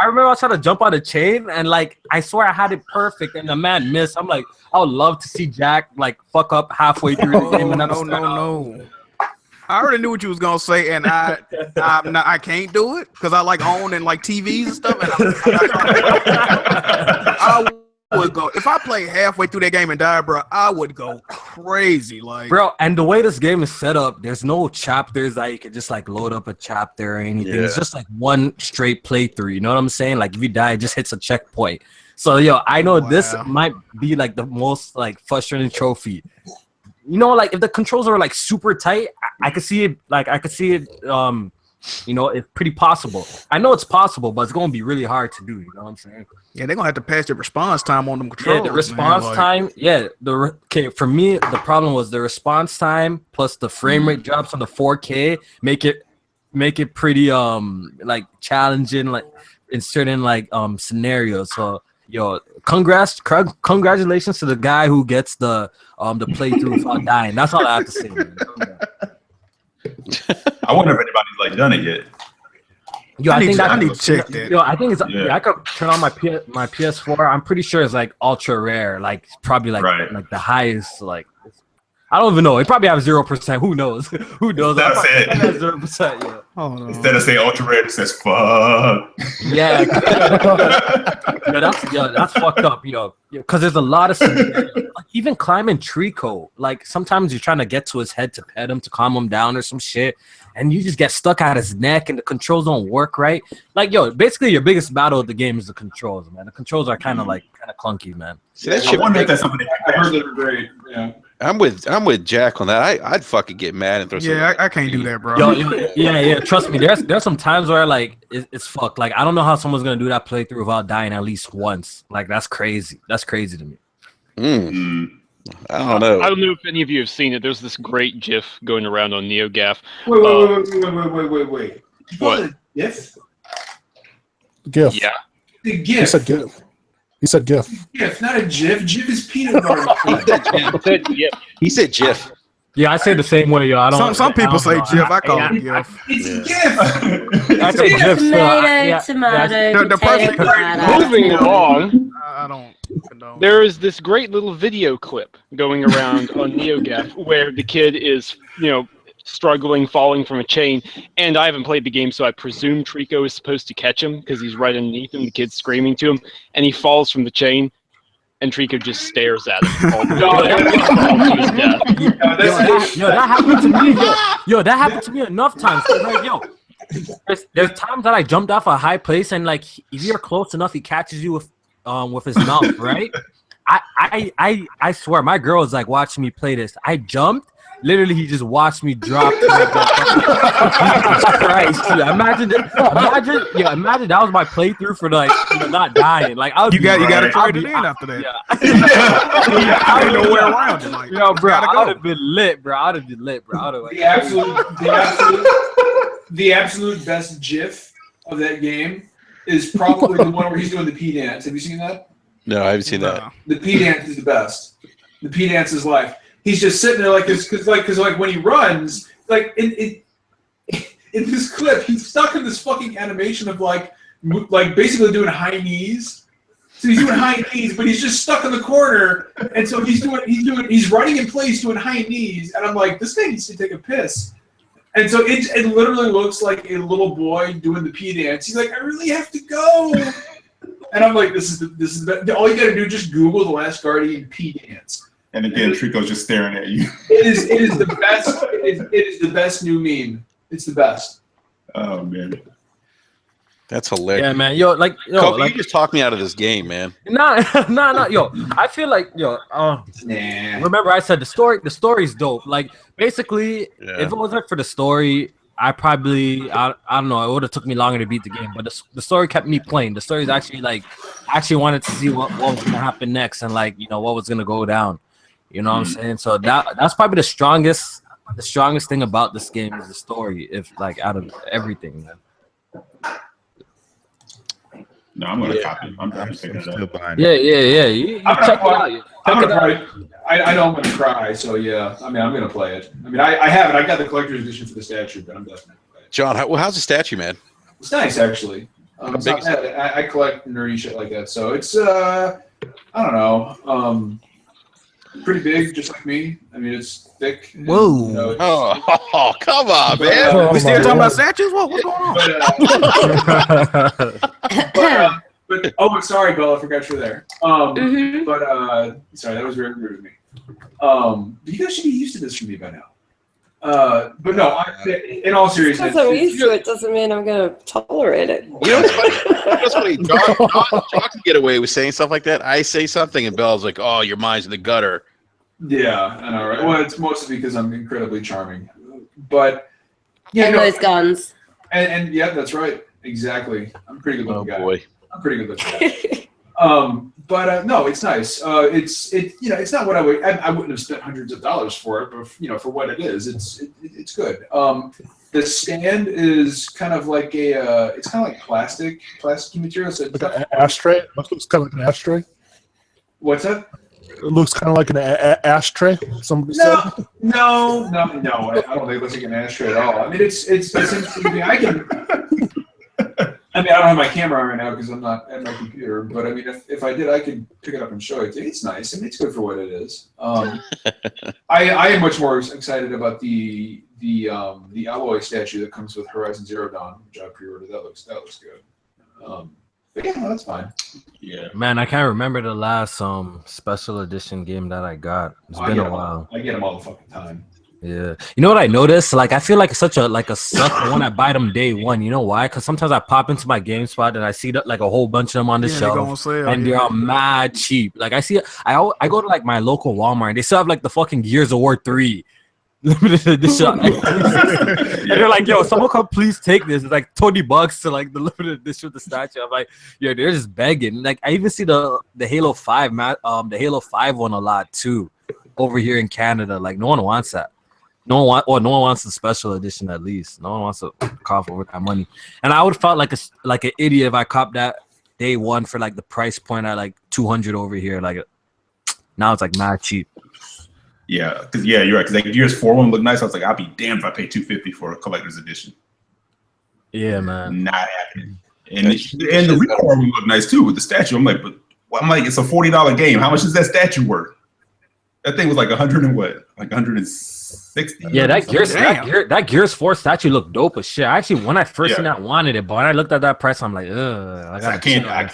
remember I was trying to jump on a chain, and like I swear I had it perfect, and the man missed. I'm like, I would love to see Jack like fuck up halfway through the game. And No. I already knew what you was gonna say, and I can't do it because I like own and like TVs and stuff. And I would go if I played halfway through that game and died, bro. I would go crazy, like Bro, and the way this game is set up, there's no chapters that you can just like load up a chapter or anything. Yeah. It's just like one straight playthrough. You know what I'm saying? Like if you die, it just hits a checkpoint. So yo, I know this might be like the most like frustrating trophy. You know, like if the controls are like super tight, I could see it. Like I could see it. You know, it's pretty possible. I know it's possible, but it's gonna be really hard to do. You know what I'm saying? yeah, they're gonna have to pass the response time on them controls. Yeah, the response man, like, time. Yeah, okay. For me, the problem was the response time plus the frame rate drops on the 4K make it pretty like challenging like in certain like scenarios. So yo, congratulations to the guy who gets the playthrough without dying. That's all I have to say, man. I wonder if anybody's like done it yet. Yo, I need to check that. Yo, I think it's I could turn on my PS4. I'm pretty sure it's like ultra rare, like probably like like the highest. Like I don't even know. It probably have 0%. Who knows? Who knows? That's it. 0%. Yeah. Oh, no. Instead of saying ultra rare, it says fuck. Yeah. That's fucked up. Because there's a lot of like, even climbing Trico. Like sometimes you're trying to get to his head to pet him to calm him down or some shit, and you just get stuck at his neck, and the controls don't work right. Like basically your biggest battle of the game is the controls, man. The controls are kind of clunky, man. See, that shit. I wonder if that's something. I heard they're great. Yeah. I'm with Jack on that. I'd fucking get mad and throw. Yeah, I can't do that, bro. Yeah. Trust me. There's some times where like it's fucked. Like I don't know how someone's gonna do that playthrough without dying at least once. Like that's crazy. That's crazy to me. I don't know. I don't know if any of you have seen it. There's this great GIF going around on NeoGAF. Wait. What? GIF? GIF. Yeah. The GIF. He said GIF. He said GIF. GIF, not a GIF. GIF is peanut butter. He said GIF. Yeah, I say the same way, yo. I don't. Some people say GIF. I call it GIF. It's GIF. I say GIF. Tomato, The person tomato. Moving along. I don't condone. There is this great little video clip going around on NeoGAF where the kid is, struggling, falling from a chain. And I haven't played the game, so I presume Trico is supposed to catch him because he's right underneath him. The kid's screaming to him, and he falls from the chain, and Trico just stares at him all the way. Yo, that happened to me. Yo, that happened to me enough times. Like, there's times that I jumped off a high place, and like if you're close enough, he catches you with his mouth, right? I swear, my girl is like watching me play this. I jumped. Literally, he just watched me drop. Jesus Christ, dude. Imagine that was my playthrough for like not dying. Like I You got to trade it in after that. Yeah. I didn't know where around it. Like, bro, I go. would have been lit, bro. The absolute best GIF of that game is probably the one where he's doing the P dance. Have you seen that? No, I haven't seen that. The P dance is the best. The P dance is life. He's just sitting there like this because when he runs, like in this clip, he's stuck in this fucking animation of like basically doing high knees. So he's doing high knees, but he's just stuck in the corner, and so he's running in place doing high knees, and I'm like, this guy needs to take a piss. And so it literally looks like a little boy doing the P dance. He's like, I really have to go. And I'm like, this is all you gotta do. Just Google The Last Guardian P dance. And again, Trico's just staring at you. It is the best. It is the best new meme. It's the best. Oh man, that's hilarious. Yeah, man. Kobe, you just talked me out of this game, man. Nah. Yo, I feel like remember I said the story's dope. Like basically, if it wasn't for the story, I probably I don't know. It would have took me longer to beat the game, but the story kept me playing. The story is actually actually wanted to see what was gonna happen next and what was gonna go down. You know what I'm saying? So that's probably the strongest thing about this game is the story. If out of everything, man. No, I'm gonna copy. I'm picking it up. Yeah. You check it out. I know I'm gonna cry. So yeah, I mean I'm gonna play it. I mean I have it. I got the collector's edition for the statue, but I'm definitely gonna play it. John, how's the statue, man? It's nice actually. It's not bad. I collect nerdy shit like that, so it's I don't know. Pretty big, just like me. I mean, it's thick. Whoa! Oh, come on, man! We still talking about statues? What's going on? But sorry, Bill, I forgot you were there. But sorry, that was very rude of me. You guys should be used to this from me by now. But no, in all seriousness, because I'm used to it doesn't mean I'm gonna tolerate it. You know what's funny? John can get away with saying stuff like that. I say something, and Bell's like, "Oh, your mind's in the gutter." Yeah, I know, right? Well, it's mostly because I'm incredibly charming, but and those guns. And yeah, that's right, exactly. I'm a pretty good looking guy. Boy. I'm pretty good looking guy. But no, it's nice. It's not what I wouldn't have spent hundreds of dollars for it, but for what it is, it's good. The stand is kind of like it's kind of like plastic material. So it's an ashtray. It looks kind of like an ashtray. What's that? It looks kind of like an ashtray. Somebody said. No. I don't think it looks like an ashtray at all. I mean, it's interesting. I don't have my camera on right now because I'm not at my computer. But I mean, if I did, I could pick it up and show it to you. It's nice. I mean, it's good for what it is. I am much more excited about the alloy statue that comes with Horizon Zero Dawn, which I pre-ordered. That looks good. But yeah, no, that's fine. Yeah. Man, I can't remember the last special edition game that I got. It's been a while. I get them all the fucking time. Yeah. You know what I noticed? Like, I feel like it's such a sucker when I buy them day one. You know why? Because sometimes I pop into my GameSpot and I see like a whole bunch of them on the shelf, and they're all mad cheap. Like, I go to like my local Walmart and they still have like the fucking Gears of War 3 limited edition. And they're like, yo, someone come please take this. It's like $20 to like the limited edition of the statue. I'm like, yeah, they're just begging. Like, I even see the Halo 5 the Halo 5 one a lot too over here in Canada. Like, no one wants that. No one wants the special edition, at least. No one wants to cough over that money. And I would have felt like an idiot if I copped that day one for like the price point at like $200 over here. Like, now it's like mad cheap. Yeah, because you're right. Because like Gears 4 one looked nice. I was like, I'll be damned if I pay $250 for a collector's edition. Yeah, man. Not happening. And the record one looked nice too with the statue. I'm like, it's a $40 game. How much is that statue worth? That thing was like 100 and what? Like 160. Yeah, that Gears 4 statue looked dope as shit. Actually, when I first seen that, I wanted it, but when I looked at that price, I'm like, ugh. I can't. I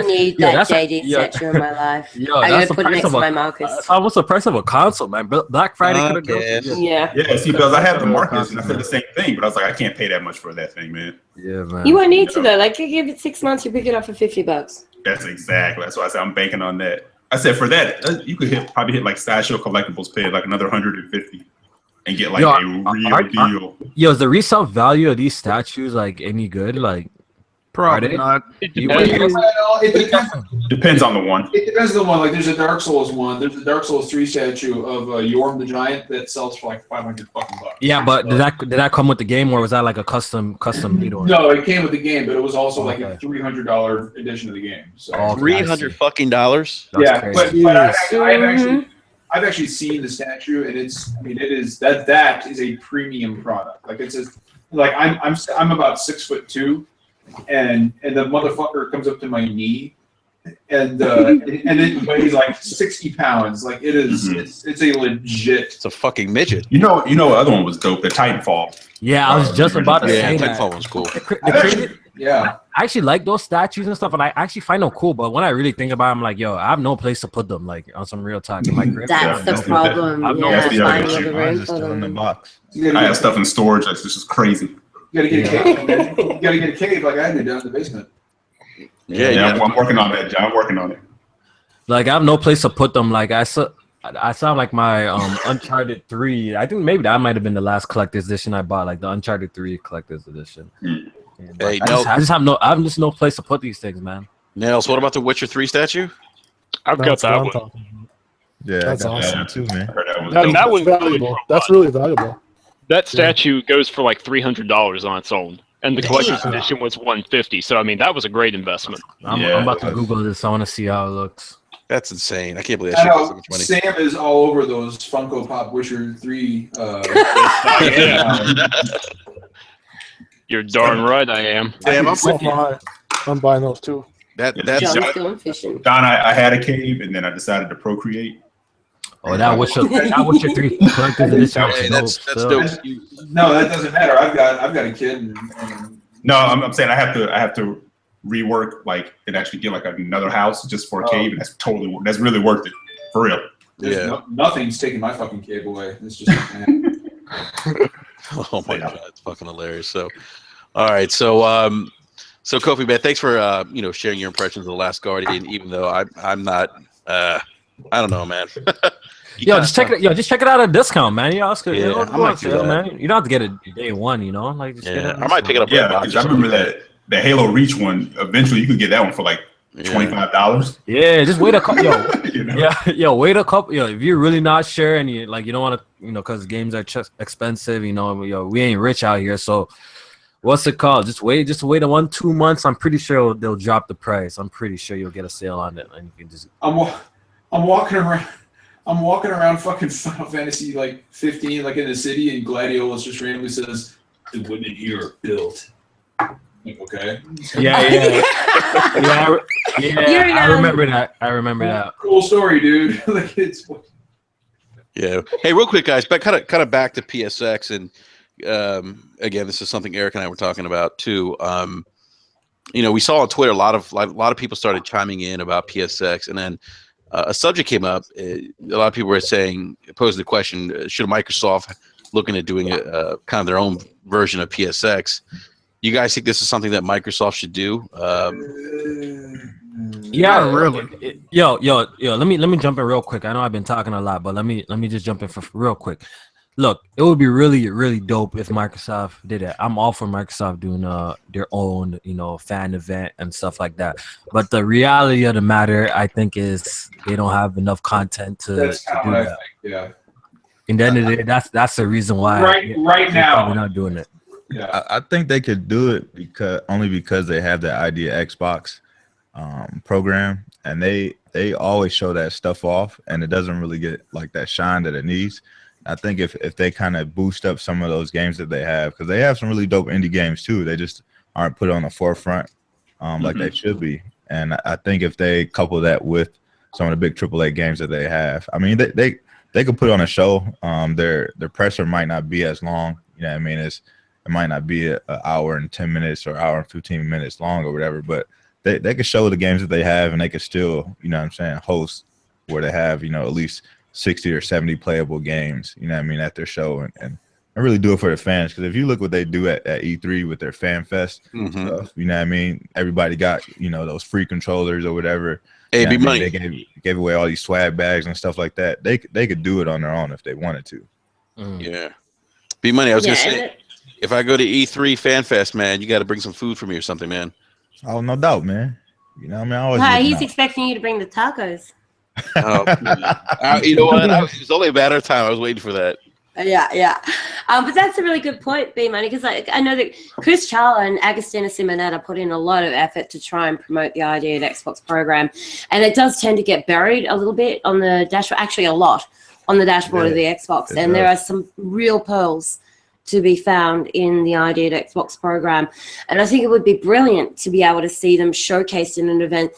need that JD statue in my life. I gotta put it next to my Marcus. That's almost the price of a console, man. Black Friday could have gone. Yeah. Yeah, see, Bells, I have the Marcus, and I said the same thing, but I was like, I can't pay that much for that thing, man. Yeah, man. You won't need to though. Like, you give it 6 months, you pick it up for $50. That's why I said I'm banking on that. I said for that, you could probably hit like Sideshow Collectibles, pay like another $150 and get like a real deal. Yo, is the resale value of these statues like any good? Like, probably not. It depends on the one. It depends on the one. Like, there's a Dark Souls one. There's a Dark Souls 3 statue of Yorm the Giant that sells for like $500 fucking bucks. Yeah, but did that come with the game, or was that like a custom made one? No, it came with the game, but it was also like a $300 edition of the game. So $300 fucking dollars. Yeah, but I've actually seen the statue, and it is that is a premium product. Like, it's just like I'm about 6'2", and the motherfucker comes up to my knee, and it weighs like 60 pounds. Like, it is, it's a legit. It's a fucking midget. You know, the other one was dope. The Titanfall. Yeah, I was just about to say that. Titanfall was cool. Yeah, I actually like those statues and stuff, and I actually find them cool. But when I really think about it, I'm like, yo, I have no place to put them. Like, on some real talk in my crib. That's the problem. Finding in the box. I have stuff in storage. That's just crazy. You gotta get a cave. Man. You gotta get a cave like I did down in the basement. Yeah, I'm working on that, John. I'm working on it. Like, I have no place to put them. Like, I sound like my Uncharted 3. I think maybe that might have been the last collector's edition I bought, like the Uncharted 3 collector's edition. Hey, I just have no place to put these things, man. Nels, what about the Witcher 3 statue? I've got that one. Yeah, that's awesome too, man. That was valuable. That's really valuable. That statue goes for like $300 on its own, and the collector's edition was $150. So I mean, that was a great investment. I'm about to Google this. I want to see how it looks. That's insane. I can't believe that shit costs so much money. Sam is all over those Funko Pop Witcher 3. You're darn right I am. Sam, I'm buying those too. That's Don, I had a cave, and then I decided to procreate. Oh, that Witcher 3 collector's edition. Hey, that's dope. No, that doesn't matter. I've got a kid. And no, I'm saying I have to rework, like and actually get like another house just for a cave, and that's really worth it for real. Nothing's taking my fucking cave away. It's just oh my god, it's fucking hilarious. So, all right, so so Kofi, man, thanks for sharing your impressions of The Last Guardian. Even though I'm not, I don't know, man. Just check it. Just check it out at a discount, man. I might do that. Man. You don't have to get it day one, like just get it. I might pick it up. Yeah, because I remember that the Halo Reach one. Eventually, you could get that one for like $25. Yeah, just wait a couple. Wait a couple. If you're really not sure and you don't want to, because games are expensive. We ain't rich out here, so. What's it called? Just wait 1-2 months. I'm pretty sure they'll drop the price. I'm pretty sure you'll get a sale on it, and you can just. I'm walking around fucking Final Fantasy 15 in the city, and Gladiolus just randomly says, "The women here are built." Okay. Yeah. I remember that. Cool story, dude. It's. Yeah. Hey, real quick, guys, but kind of back to PSX and. Again, this is something Eric and I were talking about too. We saw on Twitter a lot of people started chiming in about PSX, and then a subject came up. A lot of people were posing the question: should Microsoft looking at doing a kind of their own version of PSX? You guys think this is something that Microsoft should do? Yeah, really. Yo. Let me jump in real quick. I know I've been talking a lot, but let me just jump in for real quick. Look, it would be really, really dope if Microsoft did it. I'm all for Microsoft doing their own, fan event and stuff like that. But the reality of the matter, I think, is they don't have enough content to do that. Yeah. And then the end of the day, that's the reason why. Right now, we're not doing it. Yeah, I think they could do it because they have the Idea Xbox program, and they always show that stuff off, and it doesn't really get that shine that it needs. I think if they kind of boost up some of those games that they have, because they have some really dope indie games too, they just aren't put on the forefront like they should be. And I think if they couple that with some of the big AAA games that they have, I mean, they could put on a show. Their presser might not be as long. It might not be an hour and 10 minutes or hour and 15 minutes long or whatever, but they could show the games that they have, and they could still, host where they have, at least 60 or 70 playable games, at their show, and really do it for the fans. Because if you look what they do at E3 with their fan fest stuff, everybody got, those free controllers or whatever. Hey, be money. They gave away all these swag bags and stuff like that. They could do it on their own if they wanted to. Yeah. Be money. I was going to say, if I go to E3 Fan Fest, man, you got to bring some food for me or something, man. Oh, no doubt, man. I always he's expecting you to bring the tacos. You know what? It was only a matter of time. I was waiting for that. Yeah. But that's a really good point, B-Money, because I know that Chris Charla and Agostina Simonetta put in a lot of effort to try and promote the idea of Xbox program, and it does tend to get buried a little bit on the dashboard, actually a lot on the dashboard of the Xbox, and there are some real pearls to be found in the idea of Xbox program, and I think it would be brilliant to be able to see them showcased in an event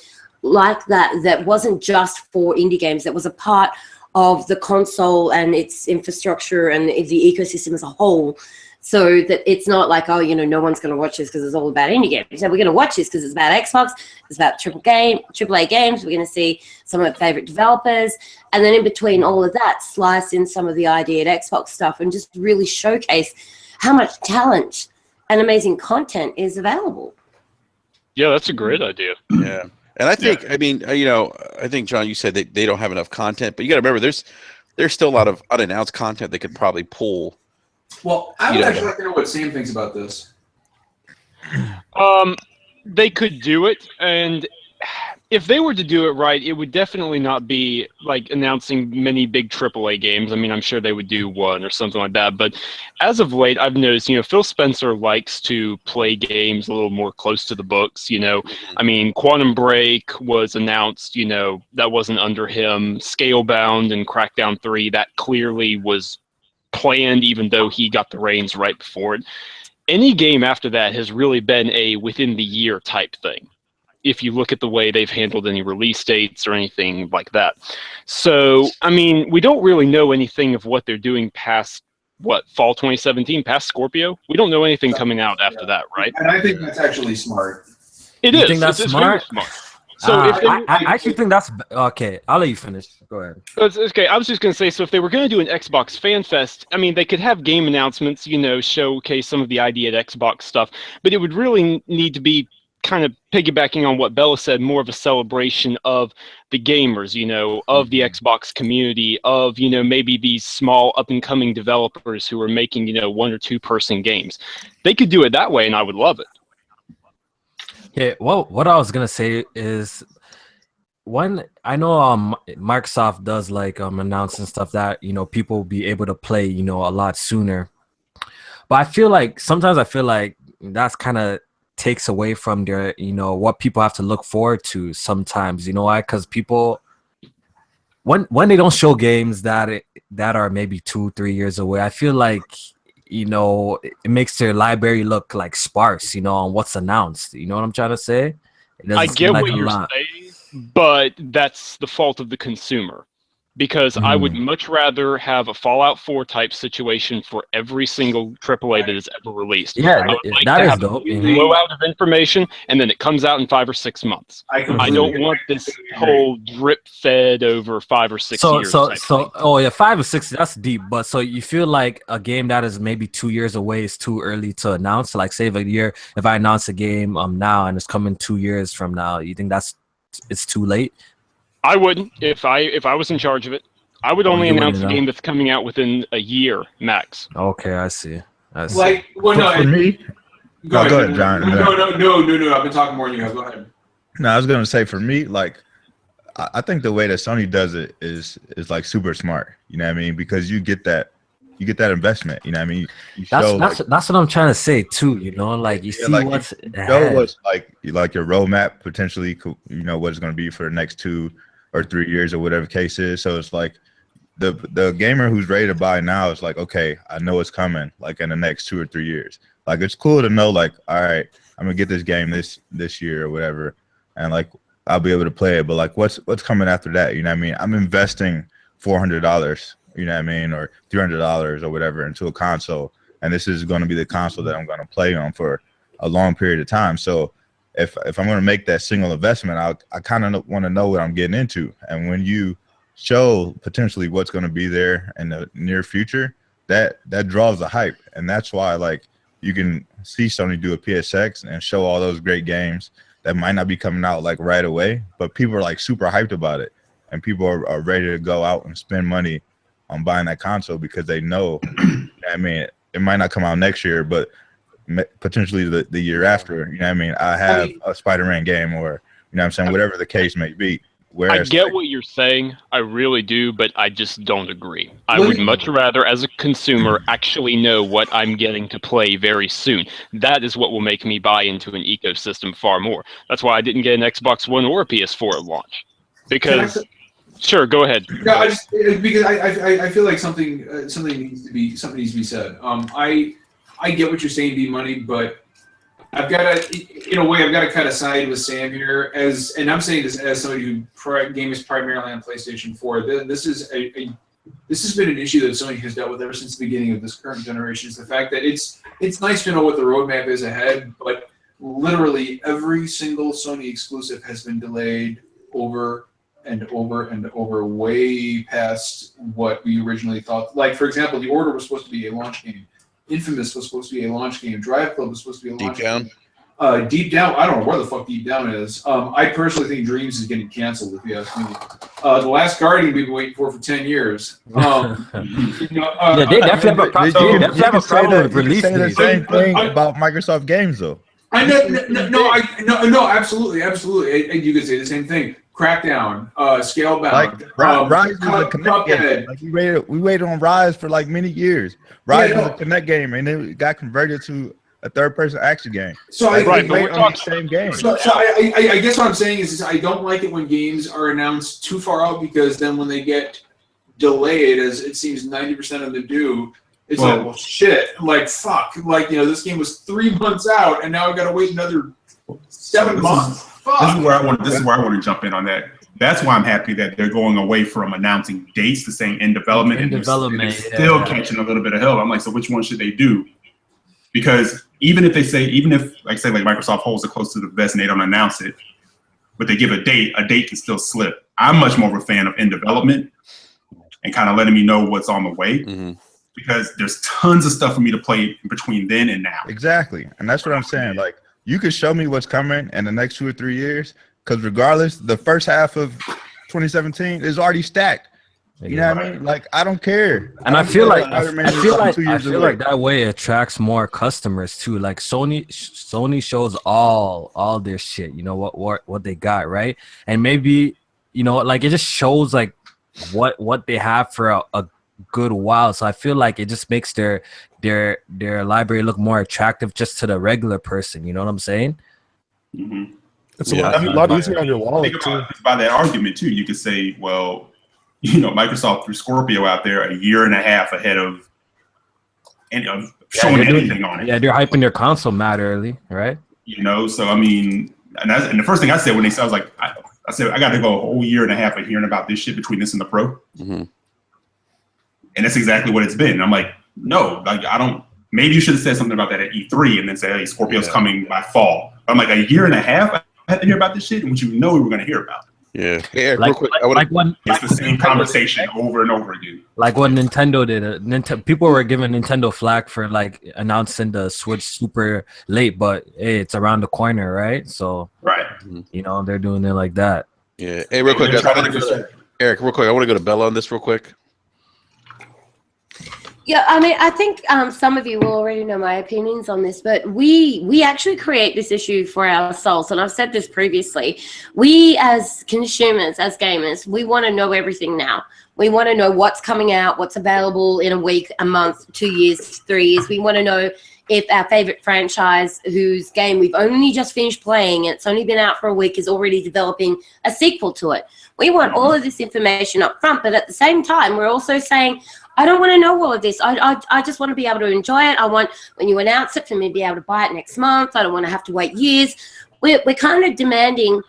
like that wasn't just for indie games, that was a part of the console and its infrastructure and the ecosystem as a whole, so that it's not like, no one's going to watch this because it's all about indie games. So we're going to watch this because it's about Xbox, it's about AAA games. We're going to see some of our favorite developers, and then in between all of that, slice in some of the idea at Xbox stuff and just really showcase how much talent and amazing content is available. Yeah, that's a great idea. Yeah. And I think, I think, John, you said that they don't have enough content, but you got to remember, there's still a lot of unannounced content they could probably pull. Well, I would actually like to know what Sam thinks about this. They could do it, and if they were to do it right, it would definitely not be like announcing many big AAA games. I mean, I'm sure they would do one or something like that. But as of late, I've noticed, Phil Spencer likes to play games a little more close to the books. I mean, Quantum Break was announced, that wasn't under him. Scalebound and Crackdown 3, that clearly was planned, even though he got the reins right before it. Any game after that has really been a within the year type thing, if you look at the way they've handled any release dates or anything like that. So, I mean, we don't really know anything of what they're doing past, fall 2017, past Scorpio? We don't know anything coming out after that, right? And I think that's actually smart. It You is. think that's It's very smart? smart. So if they, I actually think that's okay. I'll let you finish. Go ahead. it's okay. I was just going to say, so if they were going to do an Xbox Fan Fest, I mean, they could have game announcements, showcase some of the idea at Xbox stuff, but it would really need to be kind of piggybacking on what Bella said, more of a celebration of the gamers, of the Xbox community, of, maybe these small up and coming developers who are making, 1 or 2 person games. They could do it that way, and I would love it. Yeah, well, what I was gonna say is when I know Microsoft does like announcing stuff that people will be able to play a lot sooner, but I feel like sometimes that's kind of takes away from their what people have to look forward to sometimes. You know why? Because people when they don't show games that are maybe 2-3 years away, I feel like it makes their library look like sparse, on what's announced. You know what I'm trying to say? I get what you're saying, but that's the fault of the consumer. Because I would much rather have a Fallout 4 type situation for every single AAA that is ever released. Yeah, I would like that to is have dope. a blowout of information, and then it comes out in 5 or 6 months. I don't want this whole drip fed over 5 or 6 years. Oh yeah, 5 or 6. That's deep. But so you feel like a game that is maybe 2 years away is too early to announce? Like, say if I announce a game now and it's coming 2 years from now, you think it's too late? I wouldn't if I was in charge of it. I would only announce a game that's coming out within a year max. Okay, I see. For me, go ahead, John. No. I've been talking more than you have. Go ahead. No, I was gonna say for me, like, I think the way that Sony does it is like super smart. You know what I mean? Because you get that investment. You know what I mean? That's what I'm trying to say too. Like you see what's show what's like your roadmap potentially. What it's going to be for the next 2 or 3 years or whatever case is. So it's like the gamer who's ready to buy now is like, okay, I know it's coming like in the next 2 or 3 years. Like, it's cool to know, like, all right, I'm gonna get this game this year or whatever, and like I'll be able to play it. But like, what's coming after that? You know what I mean? I'm investing $400, you know what I mean, or $300 or whatever into a console, and this is going to be the console that I'm going to play on for a long period of time. So if I'm going to make that single investment, I kind of want to know what I'm getting into. And when you show potentially what's going to be there in the near future, that draws the hype. And that's why, like, you can see Sony do a PSX and show all those great games that might not be coming out like right away, but people are like super hyped about it, and people are ready to go out and spend money on buying that console because they know, I mean, it might not come out next year, but potentially the year after, you know what I mean? I have a Spider-Man game, or, you know what I'm saying, whatever the case may be. Whereas, I get what you're saying, I really do, but I just don't agree. I would much rather, as a consumer, actually know what I'm getting to play very soon. That is what will make me buy into an ecosystem far more. That's why I didn't get an Xbox One or a PS4 at launch. Because, sure, go ahead. No, because I feel like something needs to be said. I get what you're saying, D-Money, but I've got to, in a way, I've got to kind of side with Sam here, and I'm saying this as somebody who games primarily on PlayStation 4. This has been an issue that Sony has dealt with ever since the beginning of this current generation. Is the fact that it's nice to know what the roadmap is ahead, but literally every single Sony exclusive has been delayed over and over and over, way past what we originally thought. Like, for example, The Order was supposed to be a launch game. Infamous was supposed to be a launch game. Drive Club was supposed to be a launch game. Deep Down, I don't know where the fuck Deep Down is. I personally think Dreams is getting canceled, if you ask me. The Last Guardian we've been waiting for 10 years. Yeah, they definitely have a problem with release dates. The same thing about Microsoft games, though. No, absolutely. You could say the same thing. Crackdown, Scalebound, like Rise was a Connect game. Like we waited on Rise for like many years. Rise was a Connect game, and it got converted to a third-person action game. So like, I guess what I'm saying is I don't like it when games are announced too far out, because then when they get delayed, as it seems 90% of them do, it's like, well, shit, like, fuck, like, this game was 3 months out, and now I've got to wait another 7 months. This is where I want to jump in on that. That's why I'm happy that they're going away from announcing dates to saying in development, and they're still catching a little bit of hell. I'm like, so which one should they do? Because even if like say like Microsoft holds it close to the vest and they don't announce it, but they give a date can still slip. I'm much more of a fan of in development and kind of letting me know what's on the way. Because there's tons of stuff for me to play in between then and now. Exactly. And that's what I'm saying. Like, you could show me what's coming in the next 2 or 3 years, because regardless, the first half of 2017 is already stacked. You know what I mean? Like, I don't care. And I feel like that way attracts more customers too. Like Sony shows all their shit. You know what they got, right? And maybe, you know, like it just shows like what they have for a good while. So I feel like it just makes their library look more attractive just to the regular person. You know what I'm saying? It's a lot easier on your wallet too. By that argument too, you could say, well, you know, Microsoft threw Scorpio out there a year and a half ahead of showing anything on it. Yeah, they're hyping their console mad early, right? You know, so I mean, and the first thing I said when they said, I was like, I said I got to go a whole year and a half of hearing about this shit between this and the Pro. And that's exactly what it's been. And I'm like, no, like I don't. Maybe you should have said something about that at E3 and then say, hey, Scorpio's coming by fall. I'm like, a year and a half I had to hear about this shit, and which you know we were going to hear about. Yeah. Hey, Eric, Like, real quick. It's the same conversation over and over again. Like what Nintendo did. People were giving Nintendo flack for like announcing the Switch super late, but hey, it's around the corner, right? So you know, they're doing it like that. Yeah. Hey, real quick, Eric, real quick. I want to go to Bella on this real quick. Yeah, I mean, I think some of you will already know my opinions on this, but we actually create this issue for ourselves, and I've said this previously. We as consumers, as gamers, we want to know everything now. We want to know what's coming out, what's available in a week, a month, 2 years, 3 years. We want to know if our favorite franchise, whose game we've only just finished playing, it's only been out for a week, is already developing a sequel to it. We want all of this information up front, but at the same time, we're also saying, I don't want to know all of this. I just want to be able to enjoy it. I want, when you announce it, for me to be able to buy it next month. I don't want to have to wait years. We're kind of demanding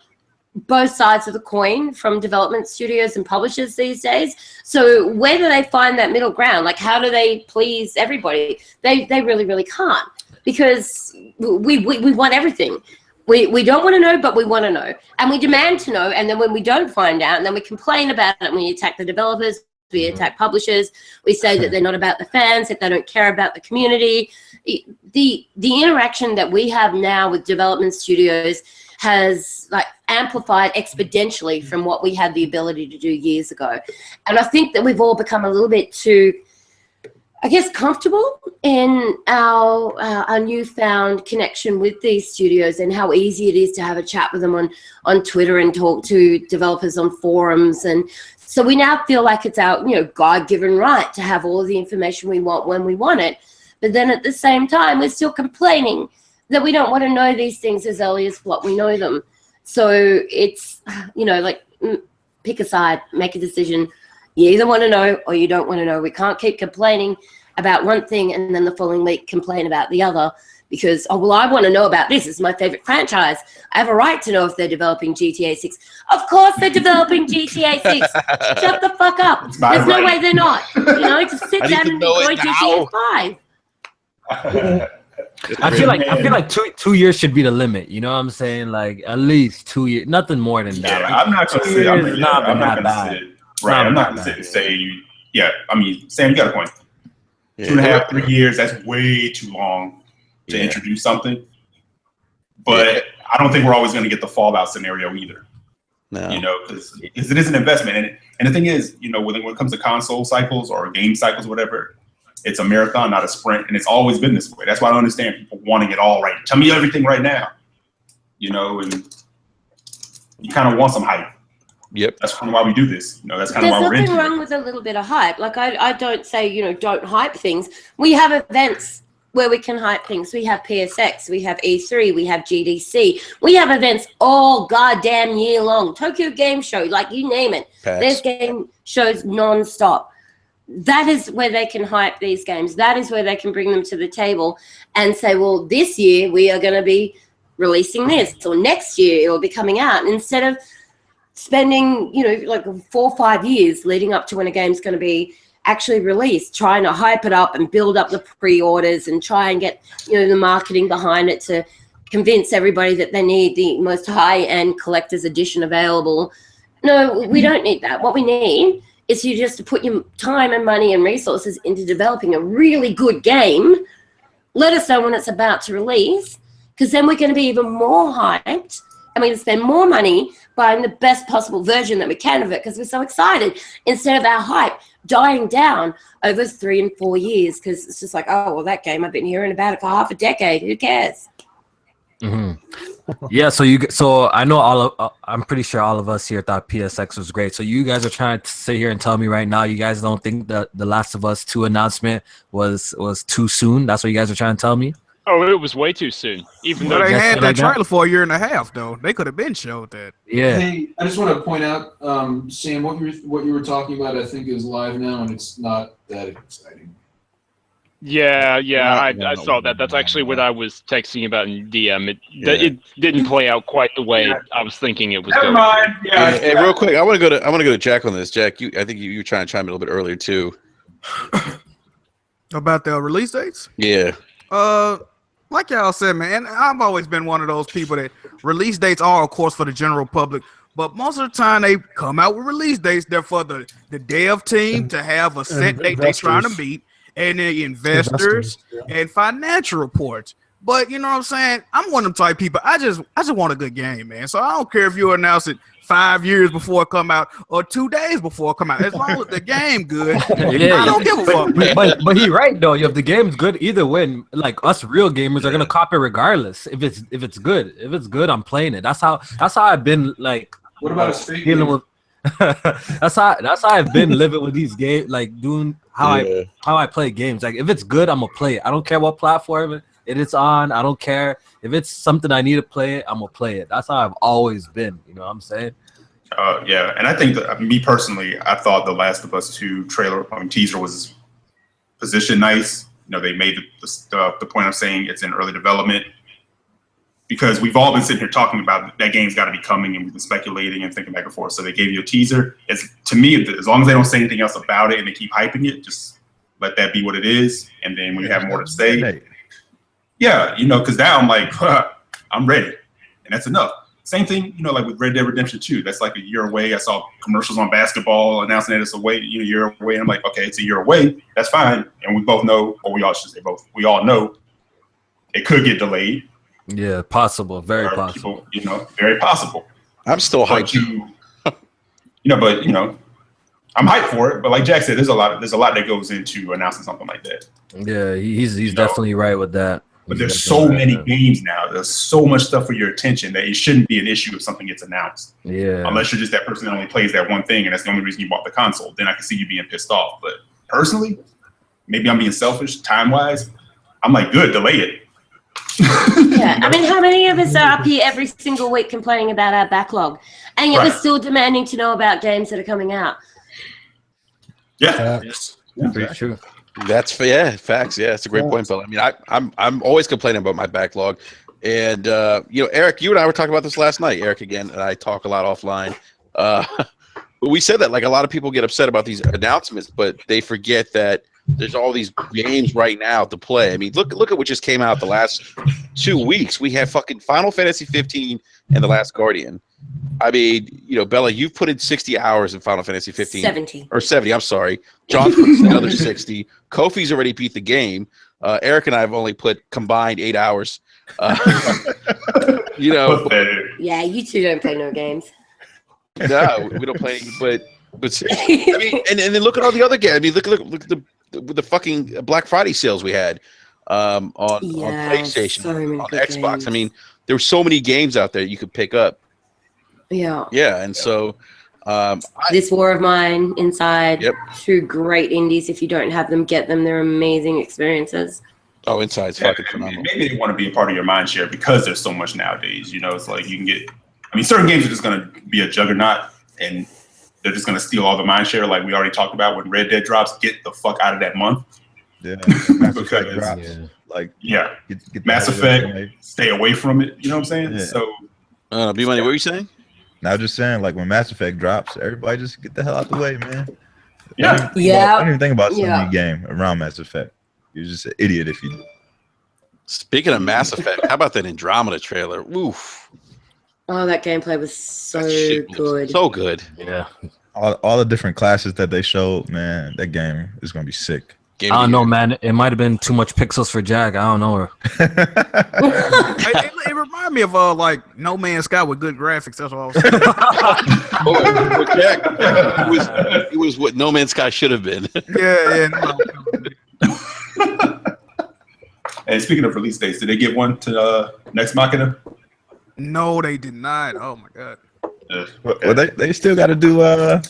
both sides of the coin from development studios and publishers these days. So where do they find that middle ground? Like, how do they please everybody? They really, really can't, because we want everything. We don't want to know, but we want to know. And we demand to know. And then when we don't find out, and then we complain about it, and we attack the developers, we attack publishers, we say that they're not about the fans, that they don't care about the community. The interaction that we have now with development studios has like amplified exponentially from what we had the ability to do years ago. And I think that we've all become a little bit too, I guess, comfortable in our newfound connection with these studios and how easy it is to have a chat with them on Twitter and talk to developers on forums. And so we now feel like it's our, you know, God-given right to have all of the information we want when we want it. But then at the same time, we're still complaining that we don't want to know these things as early as what we know them. So it's, you know, like, pick a side, make a decision. You either want to know or you don't want to know. We can't keep complaining about one thing and then the following week complain about the other, because, oh, well, I want to know about this. It's my favorite franchise. I have a right to know if they're developing GTA 6. Of course they're developing GTA 6. Shut the fuck up. There's no way they're not. You know, just sit down and enjoy GTA 5. I feel like 2 years should be the limit. You know what I'm saying? Like, at least 2 years, nothing more than that. Yeah, like, I'm not going to say I'm not going to sit. Right, I'm not going to sit and say, yeah, I mean, Sam, you got a point. 2.5, 3 years, that's way too long to introduce something. But I don't think we're always going to get the fallout scenario either. No. You know, because it is an investment. And the thing is, you know, when it comes to console cycles or game cycles, whatever, it's a marathon, not a sprint. And it's always been this way. That's why I don't understand people wanting it all right. Tell me everything right now. You know, and you kind of want some hype. Yep. That's kind of why we do this. You know, that's kind of why we're into it. There's nothing wrong with a little bit of hype. Like, I don't say, you know, don't hype things. We have events where we can hype things. We have PSX, we have E3, we have GDC. We have events all goddamn year long. Tokyo Game Show, like, you name it. There's game shows non-stop. That is where they can hype these games. That is where they can bring them to the table and say, well, this year we are going to be releasing this, or next year it will be coming out, instead of spending, you know, like 4 or 5 years leading up to when a game's going to be actually release, trying to hype it up and build up the pre-orders and try and get, the marketing behind it to convince everybody that they need the most high-end collector's edition available. No, we don't need that. What we need is you just to put your time and money and resources into developing a really good game. Let us know when it's about to release, because then we're going to be even more hyped and we're going to spend more money buying the best possible version that we can of it because we're so excited, instead of our hype dying down over 3 and 4 years because it's just like, oh, well, that game I've been hearing about it for half a decade. Who cares? Yeah, so I know I'm pretty sure all of us here thought PSX was great. So you guys are trying to sit here and tell me right now you guys don't think that the Last of Us 2 announcement was too soon? That's what you guys are trying to tell me? Oh, it was way too soon. Even though they had that like trailer for a year and a half, though. They could have been showed that. Yeah. Hey, I just want to point out, Sam, what you were talking about, I think is live now, and it's not that exciting. Yeah, I saw that. That's actually what I was texting about in DM. It didn't play out quite the way I was thinking it was Never going. mind. Yeah. Hey, real quick, I want to go to Jack on this. Jack, I think you were trying to chime in a little bit earlier too. About the release dates? Yeah. Like y'all said, man, I've always been one of those people that release dates are, of course, for the general public. But most of the time they come out with release dates. They're for the dev team to have a set date they're trying to meet, and the investors and financial reports. But you know what I'm saying? I'm one of them type people. I just want a good game, man. So I don't care if you announce it 5 years before it come out or 2 days before it come out. As long as the game good, I don't give a fuck. But he right though. If the game's good, either way, like us real gamers are gonna copy regardless. If it's good, I'm playing it. That's how I've been like. What about a fake dealing with? that's how I've been living with these games, like doing how I play games. Like if it's good, I'm gonna play it. I don't care what platform it is on. I don't care if it's something I need to play it. I'm gonna play it. That's how I've always been. You know what I'm saying? Yeah, and I think that me personally, I thought the Last of Us 2 trailer, teaser was positioned nice. You know, they made the point of saying it's in early development because we've all been sitting here talking about that game's got to be coming, and we've been speculating and thinking back and forth. So they gave you a teaser. To me, as long as they don't say anything else about it and they keep hyping it, just let that be what it is. And then when you have more to say, yeah, you know, because now I'm like, I'm ready, and that's enough. Same thing, you know, like with Red Dead Redemption 2. That's like a year away. I saw commercials on basketball announcing that it's a year away. I'm like, okay, it's a year away. That's fine. And we both know, or we all should say both. We all know it could get delayed. Yeah, possible, very possible. People, very possible. I'm still hyped. I'm hyped for it. But like Jack said, there's a lot that goes into announcing something like that. Yeah, he's definitely right with that. But there's so many games now. There's so much stuff for your attention that it shouldn't be an issue if something gets announced. Yeah. Unless you're just that person that only plays that one thing and that's the only reason you bought the console. Then I can see you being pissed off. But personally, maybe I'm being selfish time-wise. I'm like, good, delay it. Yeah, I mean, how many of us are up here every single week complaining about our backlog? And yet we're still demanding to know about games that are coming out. Yeah. Pretty true. That's facts. Yeah, it's a great point, Bill. I mean, I'm always complaining about my backlog, and Eric, you and I were talking about this last night. Eric again, and I talk a lot offline. But we said that like a lot of people get upset about these announcements, but they forget that there's all these games right now to play. I mean, look at what just came out the last 2 weeks. We have fucking Final Fantasy 15 and The Last Guardian. I mean, Bella, you've put in 60 hours in Final Fantasy 15. 70. Or 70, I'm sorry. John's put in another 60. Kofi's already beat the game. Eric and I have only put combined 8 hours. Yeah, you two don't play no games. No, we don't play any, but I mean, and then look at all the other games. I mean, look at the fucking Black Friday sales we had on PlayStation, so many on good Xbox. games. I mean, there were so many games out there you could pick up. Yeah. Yeah, and so This War of Mine, Inside, Yep. 2 great indies. If you don't have them, get them. They're amazing experiences. Oh, Inside's fucking phenomenal. Maybe they want to be a part of your mind share because there's so much nowadays. It's like you can get. I mean, certain games are just going to be a juggernaut, and they're just going to steal all the mind share. Like we already talked about when Red Dead drops, get the fuck out of that month. Yeah, because get Mass Effect, stay away from it. You know what I'm saying? Yeah. So, B-Money, what were you saying? Now, just saying, like when Mass Effect drops, everybody just get the hell out the way, man. Yeah. Yeah. I don't even think about some Yeah. new game around Mass Effect. You're just an idiot if you. Speaking of Mass Effect, how about that Andromeda trailer? Oof. Oh, that gameplay was so That shit looks good. so good. Yeah. All the different classes that they showed, man, that game is gonna be sick. Game I of don't the know, year. man. It might have been too much pixels for Jack. I don't know. It reminded me of like No Man's Sky with good graphics. That's what I was saying. Oh, Jack, it was what No Man's Sky should have been. Yeah. And speaking of release dates, did they give one to Next Machina? No, they did not. Oh my god. Well, they still got to do the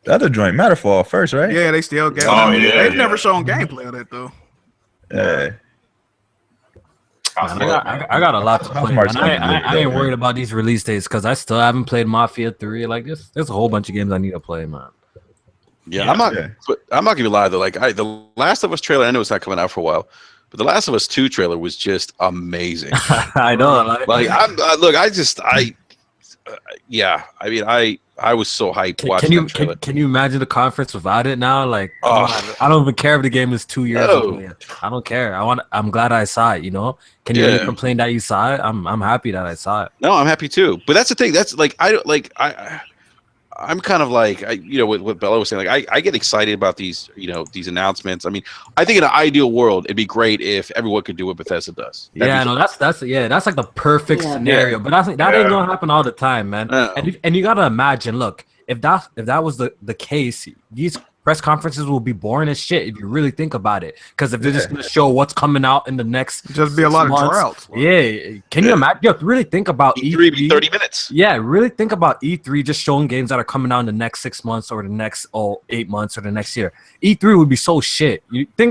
other joint, Matterfall, first, right? Yeah, they still got. Oh, yeah, They've yeah. never shown gameplay of that though. Yeah. I got a lot to play. Housemarque's Man. gonna be lit, I ain't though, worried man. about these release dates because I still haven't played Mafia 3. Like, there's a whole bunch of games I need to play, man. Yeah, I'm not. Yeah. But I'm not gonna lie though. Like the Last of Us trailer, I know it's not coming out for a while, but the Last of Us 2 trailer was just amazing. I know. Like yeah. I mean, I was so hyped watching that trailer. Can you imagine the conference without it now? Like, Oh. I don't even care if the game is 2 years No. old. I don't care. I'm glad I saw it. You know? Can you really Yeah. complain that you saw it? I'm happy that I saw it. No, I'm happy too. But that's the thing. That's like I'm kind of like what Bella was saying. Like I get excited about these these announcements. I mean, I think in an ideal world, it'd be great if everyone could do what Bethesda does. That'd be That's like the perfect scenario. But that ain't gonna happen all the time, man. No. And you gotta imagine. Look, if that was the case, these press conferences will be boring as shit if you really think about it. Because if they're just gonna show what's coming out in the next Just be a lot of 6 months, droughts. Yeah, can you imagine? Yo, really think about E3 be 30 minutes. Yeah, really think about E3 just showing games that are coming out in the next 6 months or the next 8 months or the next year. E3 would be so shit.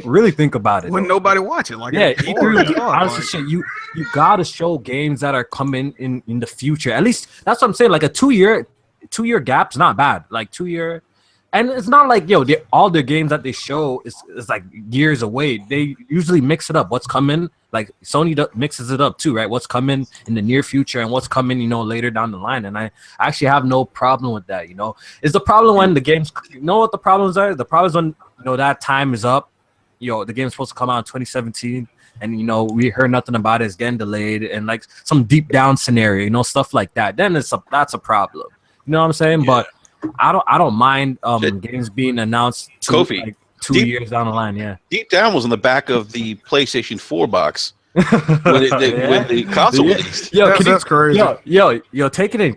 Really think about it. When nobody watching, like Yeah, it's E3 boring would as be fuck, honestly like- shit. You gotta show games that are coming in the future. At least that's what I'm saying. Like a 2 year gap's not bad. Like 2 year. And it's not like, all their games that they show is like years away. They usually mix it up. What's coming, like Sony mixes it up too, right? What's coming in the near future and what's coming, later down the line. And I actually have no problem with that, Is the problem when the games, what the problems are? The problem is when, that time is up. The game's supposed to come out in 2017. And, we heard nothing about it. It's getting delayed and like some deep down scenario, stuff like that. Then that's a problem. You know what I'm saying? Yeah. But I don't mind games being announced Kofi, 2 years down the line. Yeah. Deep Down was on the back of the PlayStation 4 box when the console released. Yo, That's crazy. Yo, take it in.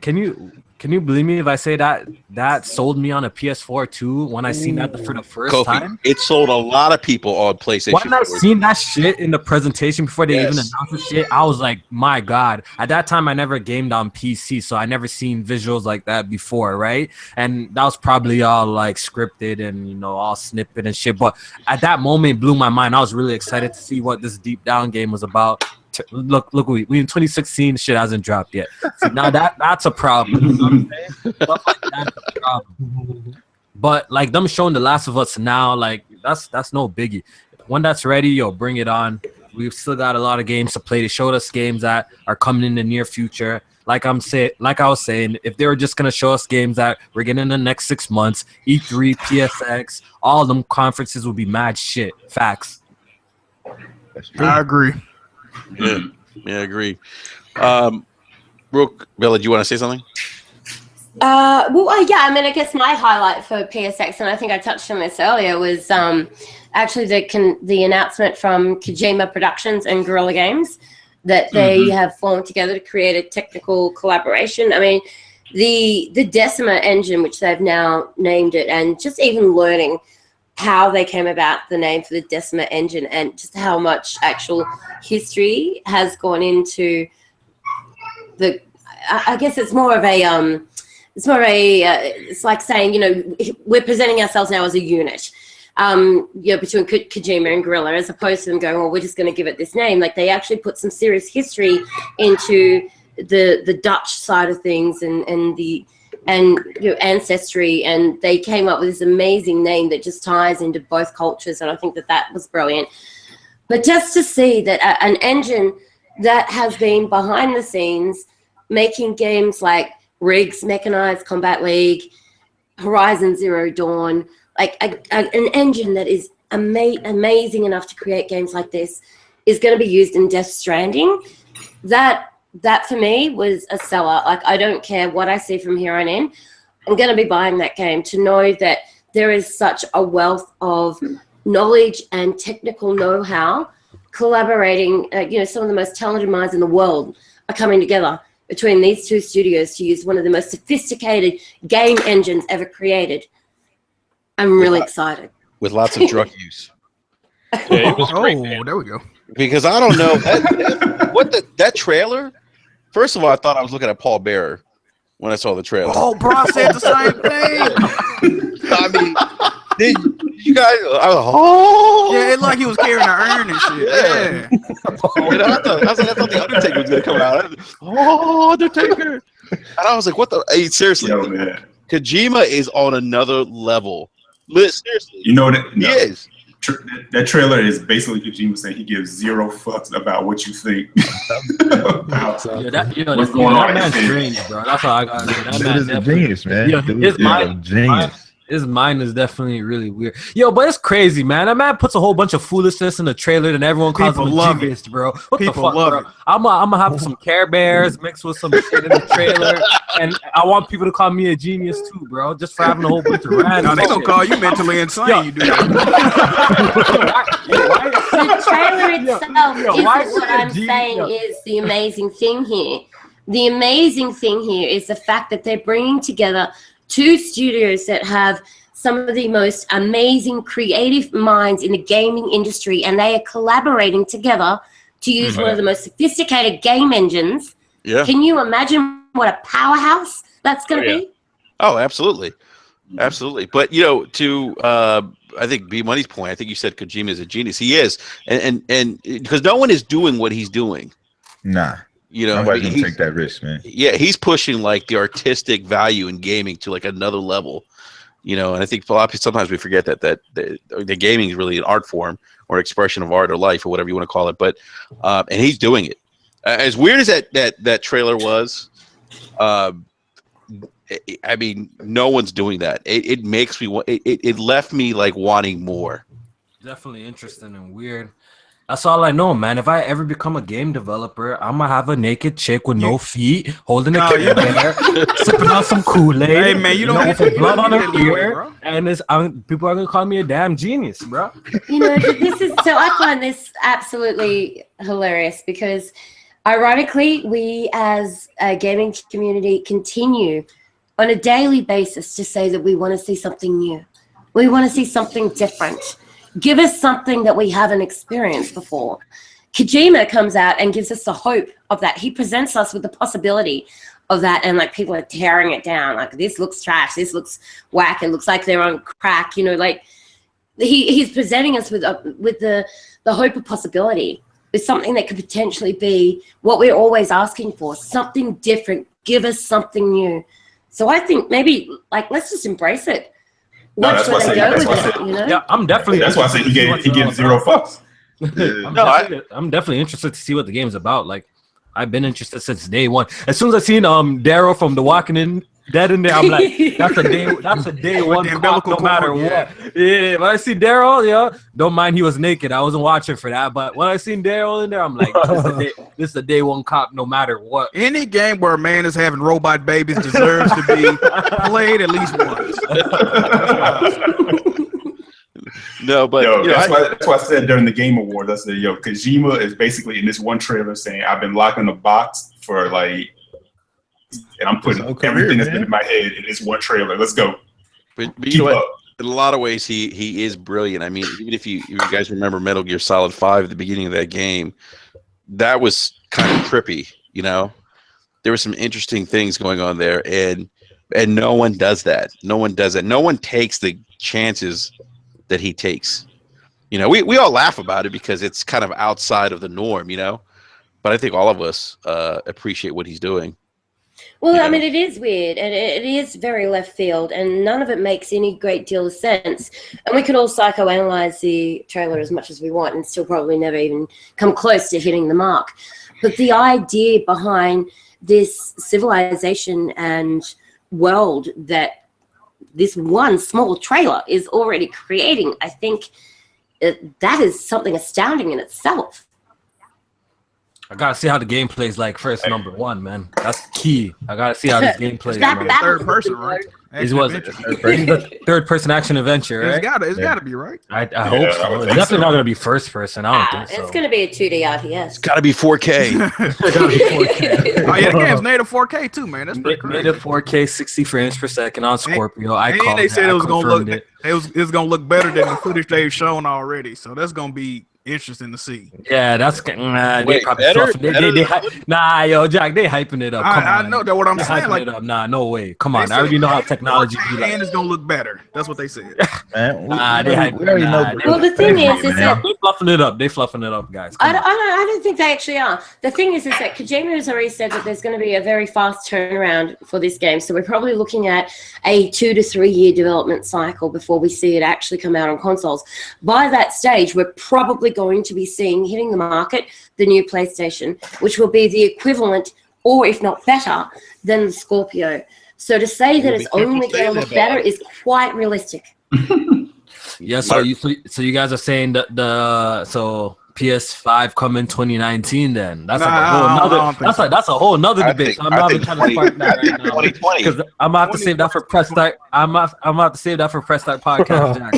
Can you believe me if I say that sold me on a PS4 too when I seen that for the first Kofi, time? it sold a lot of people on PlayStation When I 4. seen that shit in the presentation before they even Yes. announced the shit, I was like, my God. At that time, I never gamed on PC, so I never seen visuals like that before, right? And that was probably all like scripted and, all snippet and shit. But at that moment, it blew my mind. I was really excited to see what this Deep Down game was about. Look, we in 2016, shit hasn't dropped yet. So now that's a problem. You know what I'm saying? Stuff like that's a problem. But like them showing The Last of Us now, like that's no biggie. When that's ready, bring it on. We've still got a lot of games to play. They showed us games that are coming in the near future. Like I was saying, if they were just gonna show us games that we're getting in the next 6 months, E3, PSX, all of them conferences would be mad shit. Facts. That's true. I agree. Yeah, I agree. Brooke, Bella, do you want to say something? I mean, I guess my highlight for PSX, and I think I touched on this earlier, was actually the announcement from Kojima Productions and Guerrilla Games that they have formed together to create a technical collaboration. I mean, the Decima engine, which they've now named it, and just even learning how they came about the name for the Decima engine and just how much actual history has gone into I guess it's more of a it's like saying, we're presenting ourselves now as a unit, between Kojima and Guerrilla, as opposed to them going, well, we're just going to give it this name. Like they actually put some serious history into the Dutch side of things and ancestry, and they came up with this amazing name that just ties into both cultures, and I think that was brilliant. But just to see that an engine that has been behind the scenes making games like Riggs, Mechanized Combat League, Horizon Zero Dawn, an engine that is amazing enough to create games like this is going to be used in Death Stranding. That for me was a seller. Like, I don't care what I see from here on in. I'm going to be buying that game to know that there is such a wealth of knowledge and technical know-how collaborating. Some of the most talented minds in the world are coming together between these two studios to use one of the most sophisticated game engines ever created. I'm really excited. With lots of drug use. Yeah, it was great, man. There we go. Because I don't know that trailer. First of all, I thought I was looking at Paul Bearer when I saw the trailer. Oh, bro, I said the same thing. I mean, did you guys? I was like, oh, Yeah, it's like he was carrying an urn and shit. Yeah. And I thought the Undertaker was gonna come out. Oh, Undertaker! And I was like, what the? Hey, seriously, Yo, man. Kojima is on another level. Seriously, You know that he is. that trailer is basically Kojima saying he gives zero fucks about what you think. about what's going on. That man's strange, bro. That's all I got. That Dude is a genius, man. Yeah, Dude his is mind- a genius. His mind is definitely really weird. Yo, but it's crazy, man. That man puts a whole bunch of foolishness in the trailer, and everyone calls People him a love genius, bro. What People the fuck, love bro? it. I'm gonna have some Care Bears mixed with some shit in the trailer, and I want people to call me a genius too, bro, just for having a whole bunch of random. No, they gonna shit. call you mentally insane. Yo. You do that. The trailer itself Yo, why isn't what I'm saying Yo. is the amazing thing here. The amazing thing here is the fact that they're bringing together two studios that have some of the most amazing creative minds in the gaming industry, and they are collaborating together to use one of the most sophisticated game engines. Yeah. Can you imagine what a powerhouse that's going to be? Oh, absolutely, absolutely. But to I think B Money's point, I think you said Kojima is a genius. He is, and because no one is doing what he's doing. Nah. Nobody's gonna take that risk, man. Yeah, he's pushing like the artistic value in gaming to like another level. And I think a lot of people, sometimes we forget that the gaming is really an art form or expression of art or life or whatever you want to call it. But and he's doing it. As weird as that trailer was, I mean, no one's doing that. It makes me want. It left me like wanting more. Definitely interesting and weird. That's all I know, man. If I ever become a game developer, I'm gonna have a naked chick with no feet, holding a Care Bear, sipping on some Kool-Aid. Hey, man, you don't with get blood on her to do it, ear, bro. and people are gonna call me a damn genius, bro. This is so. I find this absolutely hilarious because, ironically, we as a gaming community continue on a daily basis to say that we want to see something new, we want to see something different. Give us something that we haven't experienced before. Kojima comes out and gives us the hope of that. He presents us with the possibility of that, and like people are tearing it down. Like, this looks trash. This looks whack. It looks like they're on crack. Like he's presenting us with the hope of possibility, with something that could potentially be what we're always asking for, something different. Give us something new. So I think maybe let's just embrace it. No, that's why I say. Yeah, I'm definitely. That's why I say he gives zero fucks. I'm definitely interested to see what the game's about. Like, I've been interested since day one. As soon as I seen Daryl from The Walking Dead in there, I'm like, that's a day one cop, no matter what. Yeah, when I see Daryl, don't mind he was naked. I wasn't watching for that, but when I seen Daryl in there, I'm like, this is a day one cop, no matter what. Any game where a man is having robot babies deserves to be played at least once. No, but that's why I said during the Game Awards, I said, Kojima is basically in this one trailer saying, I've been locked in a box for and I'm putting everything that's been in my head in this one trailer. Let's go. But you know what? In a lot of ways, he is brilliant. I mean, even if you guys remember Metal Gear Solid 5 at the beginning of that game, that was kind of trippy. There were some interesting things going on there, and no one does that. No one does that. No one takes the chances that he takes. We all laugh about it because it's kind of outside of the norm. But I think all of us appreciate what he's doing. Well, I mean, it is weird, and it is very left field, and none of it makes any great deal of sense. And we could all psychoanalyze the trailer as much as we want and still probably never even come close to hitting the mark. But the idea behind this civilization and world that this one small trailer is already creating, I think that is something astounding in itself. I gotta see how the game plays like first, number one, man. That's key. I gotta see how this game plays. That- man. Third person, right? Is was it third person action adventure, right? It's gotta be, right? I hope so. It's definitely not gonna be first person. I don't think so. It's going to be a 2D RTS. Got to be 4K. It's gotta be 4K. Oh yeah, the game's native 4K too, man. That's pretty crazy. Native 4K, 60 frames per second on Scorpio. I called they said it. it was I gonna look. confirmed it. It was gonna look better than the footage they've shown already. So that's gonna be interesting to see. Yeah, that's nah. They Wait, probably better? fluffing it. Nah, yo, Jack, they hyping it up. Come I on. know that what I'm They saying. hyping Like, it up. Nah, no way. Come they on. I said already know how native technology 4K be like. and it's gonna look better. That's what they said. Man, Nah, they hyping we already it. know. Nah, Well, the thing is that They fluffing it up. They fluffing it up, guys. Come I on. don't think they actually are. The thing is that Kojima has already said that there's going to be a very fast turnaround for this game. So we're probably looking at a 2 to 3 year development cycle before we see it actually come out on consoles. By that stage, we're probably going to be seeing hitting the market the new PlayStation, which will be the equivalent, or if not better, than the Scorpio. So to say that it's only going to look better is quite realistic. Yeah, so you guys are saying that so PS5 coming 2019 then. That's like a whole nother that's a whole nother debate. So I'm not even trying to spark that right now. 2020. Because I'm about to save that for press start. I'm about to save that for press start podcast, Jack.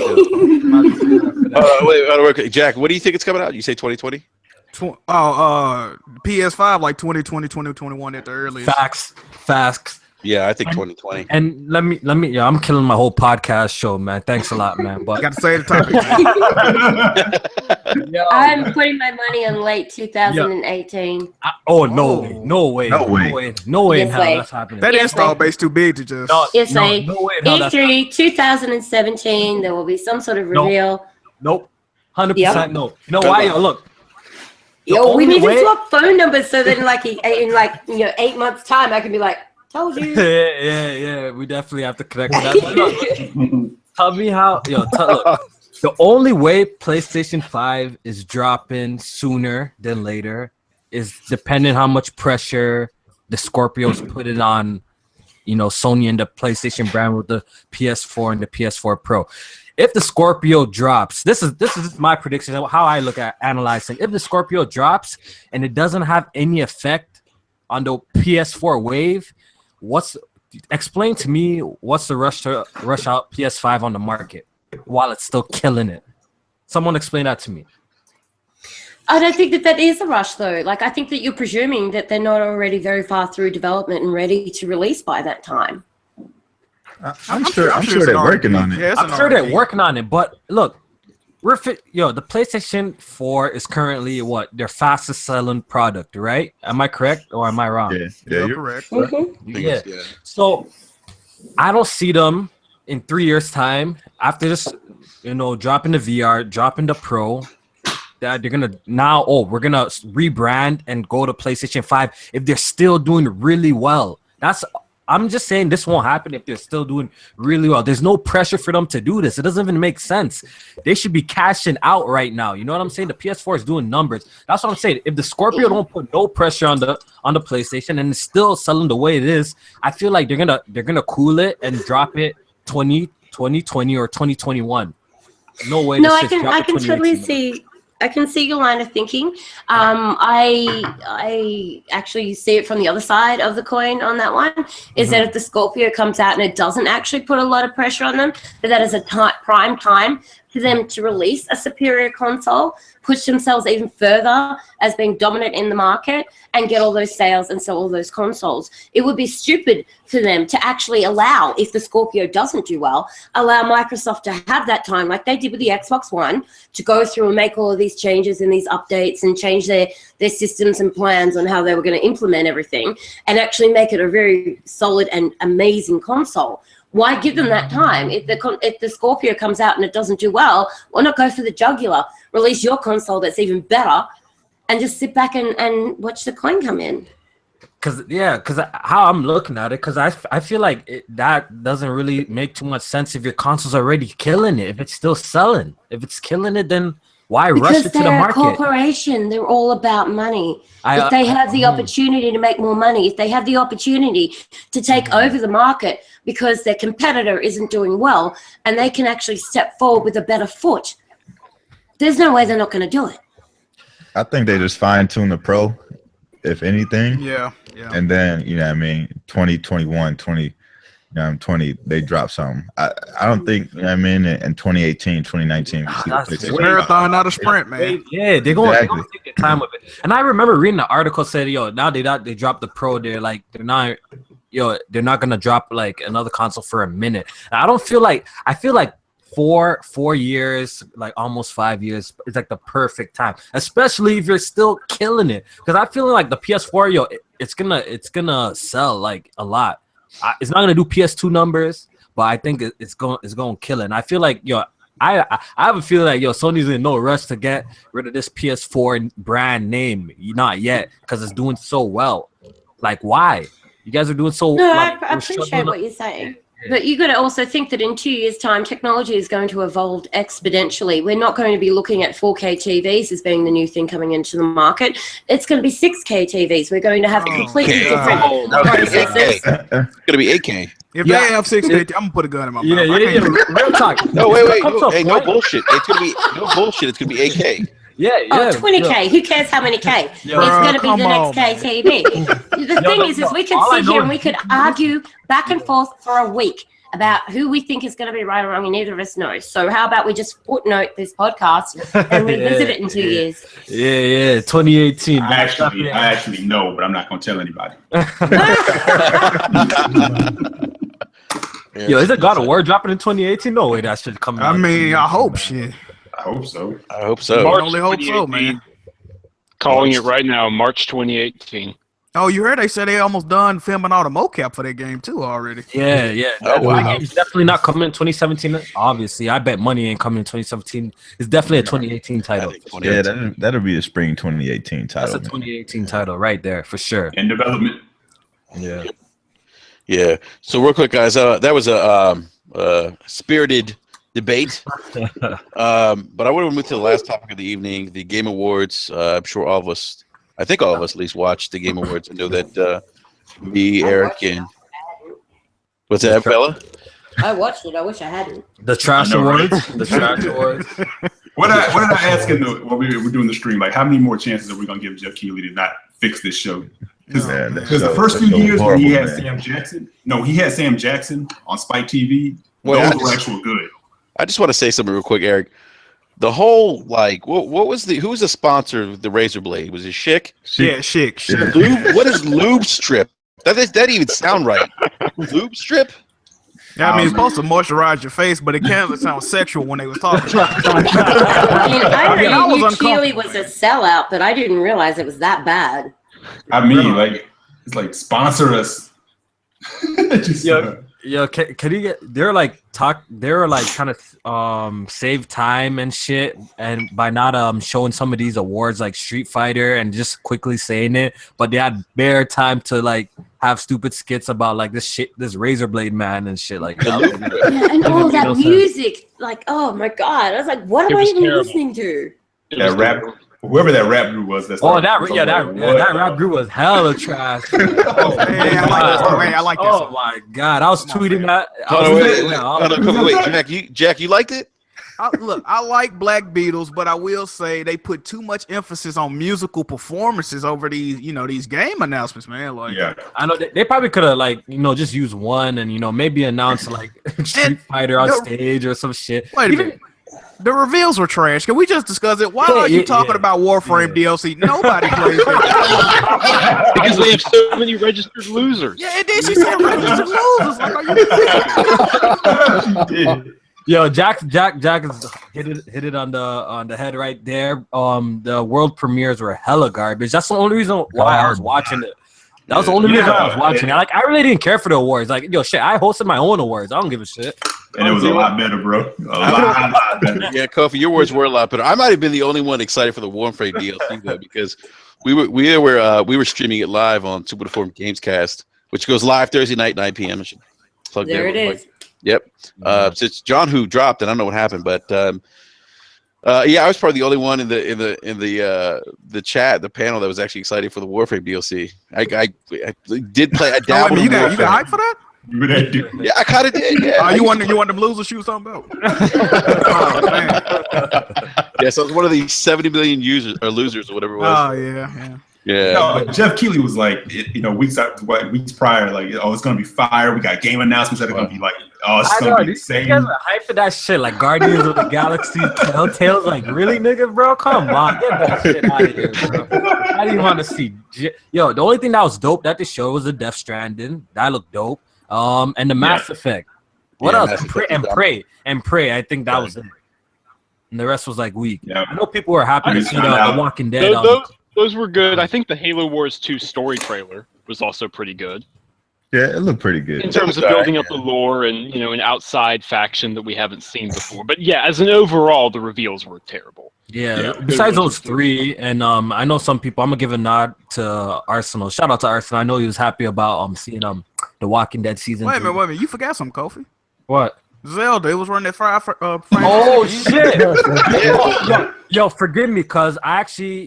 Wait, Jack, what do you think it's coming out? You say 2020? PS5 like 2020, 2021 at the earliest. Facts. Yeah, I think 2020. And let me yeah, I'm killing my whole podcast show, man. Thanks a lot, man. But Got to say the topic. I'm putting my money on late 2018. No way in hell that's happening. That install base too big to just. It's no way in hell that's E3 2017. There will be some sort of reveal. Nope. 100% Yep. no. You know why? Yo, look. Yo, we need to swap phone numbers so that in 8 months' time, I can be like, told you. yeah. We definitely have to connect with that. Look, tell me how. Look, the only way PlayStation 5 is dropping sooner than later is depending how much pressure the Scorpios put it on, Sony and the PlayStation brand with the PS4 and the PS4 Pro. If the Scorpio drops, this is my prediction, how I look at analyzing. If the Scorpio drops and it doesn't have any effect on the PS4 wave, explain to me what's the rush out PS5 on the market while it's still killing it? Someone explain that to me. I don't think that is a rush, though. I think that you're presuming that they're not already very far through development and ready to release by that time. I'm sure they're working on it. Yeah, I'm sure they're working on it, but look, the PlayStation 4 is currently their fastest selling product, right? Am I correct or am I wrong? Yeah, You're correct. Mm-hmm. Yeah. So I don't see them in 3 years' time after this, dropping the VR, dropping the Pro, that they're gonna we're gonna rebrand and go to PlayStation 5 if they're still doing really well. I'm just saying this won't happen if they're still doing really well. There's no pressure for them to do this. It doesn't even make sense. They should be cashing out right now. You know what I'm saying? The PS4 is doing numbers. That's what I'm saying. If the Scorpio don't put no pressure on the PlayStation and it's still selling the way it is, I feel like they're gonna cool it and drop it 2020 or 2021. No way. No, I can totally see. I can see your line of thinking. I actually see it from the other side of the coin on that one, is that if the Scorpio comes out and it doesn't actually put a lot of pressure on them, that is a prime time for them to release a superior console, push themselves even further as being dominant in the market, and get all those sales and sell all those consoles. It would be stupid for them to actually allow, if the Scorpio doesn't do well, allow Microsoft to have that time, like they did with the Xbox One, to go through and make all of these changes and these updates and change their systems and plans on how they were going to implement everything and actually make it a very solid and amazing console. Why give them that time? If the Scorpio comes out and it doesn't do well, why not go for the jugular? Release your console that's even better and just sit back and watch the coin come in. Because how I'm looking at it, because I feel like that doesn't really make too much sense if your console's already killing it. If it's still selling, if it's killing it, then why rush it to the market? Because they're a corporation. They're all about money. If they have the opportunity to make more money, if they have the opportunity to take over the market because their competitor isn't doing well and they can actually step forward with a better foot. There's no way they're not going to do it. I think they just fine tune the Pro, if anything. Yeah. And then, 2021, 20, they drop something. I don't think, in 2018, 2019, we see It's a marathon, not a sprint, man. Yeah, they're going to take their time with it. And I remember reading the article said, now they dropped the Pro. They're like, they're not going to drop like another console for a minute. And I feel like 4 years, like almost 5 years, is like the perfect time, especially if you're still killing it. Because I feel like the PS4, it's gonna sell like a lot. It's not gonna do PS2 numbers, but I think it's going to kill it. And I feel like I have a feeling like Sony's in no rush to get rid of this PS4 brand name. Not yet, because it's doing so well. Like, why? You guys are doing so. No, like, I appreciate what you're saying. But you got to also think that in 2 years' time, technology is going to evolve exponentially. We're not going to be looking at 4K TVs as being the new thing coming into the market. It's going to be 6K TVs. We're going to have completely different processors. It's going to be 8K. If they have 6K, I'm going to put a gun in my mouth. Yeah. Real talk. No, wait. Hey, no bullshit. It's going to be no bullshit. It's going to be 8K. Yeah. 20K. Yeah. Who cares how many K? It's going to be the next K TV. The thing is we could sit here and we could argue back and forth for a week about who we think is going to be right or wrong, and neither of us know. So how about we just footnote this podcast and revisit it in 2 years? Yeah. 2018. I actually know, but I'm not going to tell anybody. Is it God of War dropping in 2018? No way, that should come. I mean, I hope shit. I hope so. I hope so. I only hope so, man. Calling it right now, March 2018. Oh, you heard they said they almost done filming all the mocap for that game too already. Yeah. Oh, wow. It's definitely not coming in 2017. Obviously, I bet money ain't coming in 2017. It's definitely a 2018 title. Yeah, that'll be a spring 2018 title. That's a 2018 title right there for sure. In development. Yeah. So real quick, guys, that was a spirited debate. But I want to move to the last topic of the evening, the Game Awards. I'm sure all of us at least watched the Game Awards. I know that me, Eric, and what's that, fella? I watched it. I wish I hadn't. The Trash Awards. The Trash Awards. What did I ask in when we were doing the stream? Like, how many more chances are we going to give Jeff Keighley to not fix this show? Because the first few years when he had Sam Jackson on Spike TV, those were actual good. I just want to say something real quick, Eric. The whole what was who was the sponsor of the razor blade? Was it Schick? Yeah, Schick. Lube? What is lube strip? That didn't even sound right. Lube strip? Yeah, I mean, it's supposed to moisturize your face, but it kind of sounds sexual when they were talking. I knew Keely was a sellout, but I didn't realize it was that bad. I mean, it's like sponsor us. Can you get? They're like kind of save time and shit, and by not showing some of these awards like Street Fighter and just quickly saying it, but they had bare time to like have stupid skits about like this razor blade man and shit like that. And all that music, like, oh my god, I was like, what am I even listening to? That rap. Whoever that rap group was, that rap group was hella trash. I like that. Oh my god, I was tweeting that. Wait, Jack, you liked it? I like Black Beatles, but I will say they put too much emphasis on musical performances over these, these game announcements, man. Like, yeah, I know they probably could have just used one and maybe announce like Street Fighter on stage or some shit. Wait a minute. The reveals were trash. Can we just discuss it? Why are you talking about Warframe DLC? Nobody plays it. Because they have so many registered losers. Yeah, and then she said registered losers. Like, are you? Yo, Jack is hit it on the head right there. The world premieres were hella garbage. That's the only reason why I was watching it. That was the only reason I was watching it. Like, I really didn't care for the awards. Like, yo, shit, I hosted my own awards. I don't give a shit. And it was a lot better, bro. A lot better. Yeah, Kofi, your words were a lot better. I might have been the only one excited for the Warframe DLC though, because we were streaming it live on Super the Forum Gamescast, which goes live Thursday night, 9 p.m. I should plug there it is. Yep. Since John Who dropped, and I don't know what happened, but yeah, I was probably the only one in the chat, the panel that was actually excited for the Warframe DLC. I did play. I dabbled. You got hyped for that? Remember that dude? Yeah, I kind of did. Yeah. You want them loser shoes talking about? Oh, man. Yeah, so I was one of these 70 million users or losers or whatever it was. Oh yeah. Yeah. No, but Jeff Keighley was like, weeks prior, like, oh, it's gonna be fire. We got game announcements that are gonna be like, oh, it's gonna be insane. You guys are hyped for that shit, like Guardians of the Galaxy, Telltales. Like, really, nigga, bro? Come on, get that shit out of here, bro. I didn't want to see. Yo, the only thing that was dope that the show was the Death Stranding. That looked dope. And the Mass Effect. What else? Prey. I think that was it. And the rest was like weak. Yeah. I know people were happy to see the Walking Dead. Those were good. I think the Halo Wars 2 story trailer was also pretty good. Yeah, it looked pretty good. In terms of building up the lore and, an outside faction that we haven't seen before. But yeah, as an overall, the reveals were terrible. Yeah. Besides those three, and I know some people, I'm going to give a nod to Arsenal. Shout out to Arsenal. I know he was happy about seeing the Walking Dead season. Wait a minute. You forgot something, Kofi. What? Zelda, it was running that fire. Oh shit! yo, forgive me, cause I actually,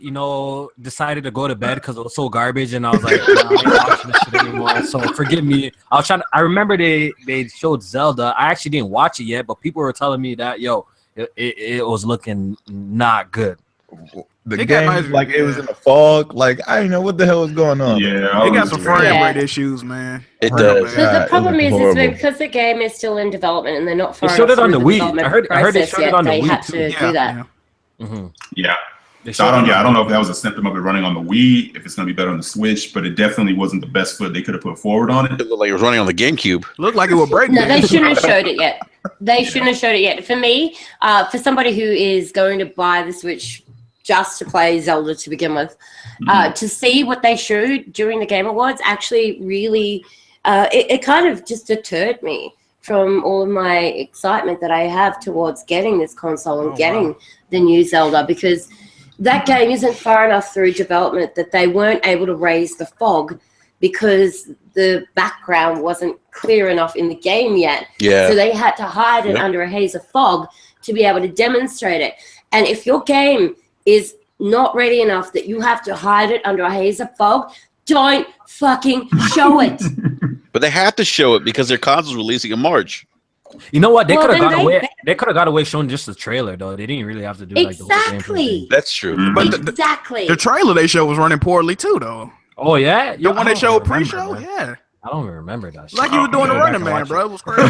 decided to go to bed because it was so garbage, and I was like, nah, I ain't watching this shit anymore. So forgive me. I remember they showed Zelda. I actually didn't watch it yet, but people were telling me that it was looking not good. The game, it was in the fog. Like, I didn't know what the hell was going on. Yeah, they got some frame rate issues, man. It does. The problem is because the game is still in development and they're not far enough. They showed it on the Wii. I heard they showed it on the Wii. They had to do that. Yeah. So I don't know if that was a symptom of it running on the Wii, if it's going to be better on the Switch, but it definitely wasn't the best foot they could have put forward on it. It looked like it was running on the GameCube. Looked like it would break. No, they shouldn't have showed it yet. For me, for somebody who is going to buy the Switch just to play Zelda to begin with, to see what they showed during the Game Awards actually really, it kind of just deterred me from all of my excitement that I have towards getting this console and getting the new Zelda, because that game isn't far enough through development that they weren't able to raise the fog because the background wasn't clear enough in the game yet. Yeah. So they had to hide it under a haze of fog to be able to demonstrate it. And if your game is not ready enough that you have to hide it under a haze of fog, don't fucking show it. But they have to show it because their console's releasing in March. You know what? They could have got away. They could have got away showing just the trailer, though. They didn't really have to do like the whole gameplay. That's true. But Exactly. the trailer they showed was running poorly too, though. Oh yeah, The one they showed pre-show, yeah. I don't even remember that. Shit. Like you were doing the Running Man, bro. It was crazy.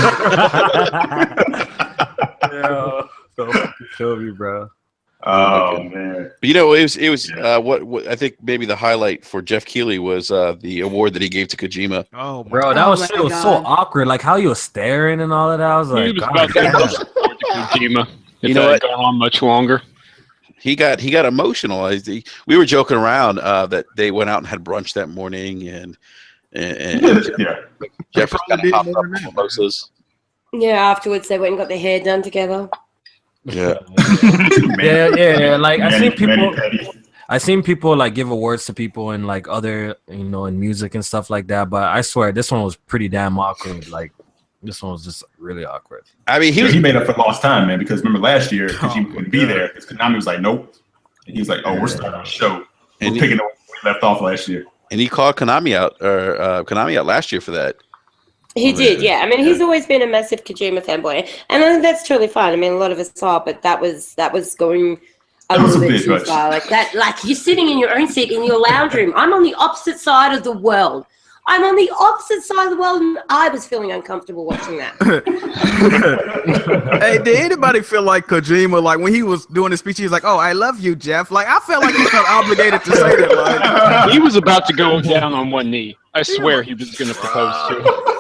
Yeah, so show you, bro. Oh man! But it was what I think maybe the highlight for Jeff Keighley was the award that he gave to Kojima. Oh, bro, that was so awkward. Like how you were staring and all of that. I was like, he was about to give award to Kojima. It hadn't gone on much longer. He got emotional. We were joking around that they went out and had brunch that morning, and Jeff was kind of hopped up on mimosas. Yeah, afterwards they went and got their hair done together. Yeah. yeah. Like I seen people like give awards to people and like other, in music and stuff like that. But I swear this one was pretty damn awkward. Like this one was just really awkward. I mean, he made up for lost time, man. Because remember last year, Kojima couldn't be there because Konami was like, nope. And he was like, we're starting a show. We're picking up where we left off last year. And he called Konami out last year for that. He did, yeah. I mean, he's always been a massive Kojima fanboy, and I think that's totally fine. I mean, a lot of us are, but that was going a little bit too far. Like that, like you're sitting in your own seat in your lounge room. I'm on the opposite side of the world. And I was feeling uncomfortable watching that. Hey, did anybody feel like Kojima, like when he was doing his speech, he was like, "Oh, I love you, Jeff." Like I felt like he felt obligated to say that. Like he was about to go down on one knee. I swear he was going to propose to.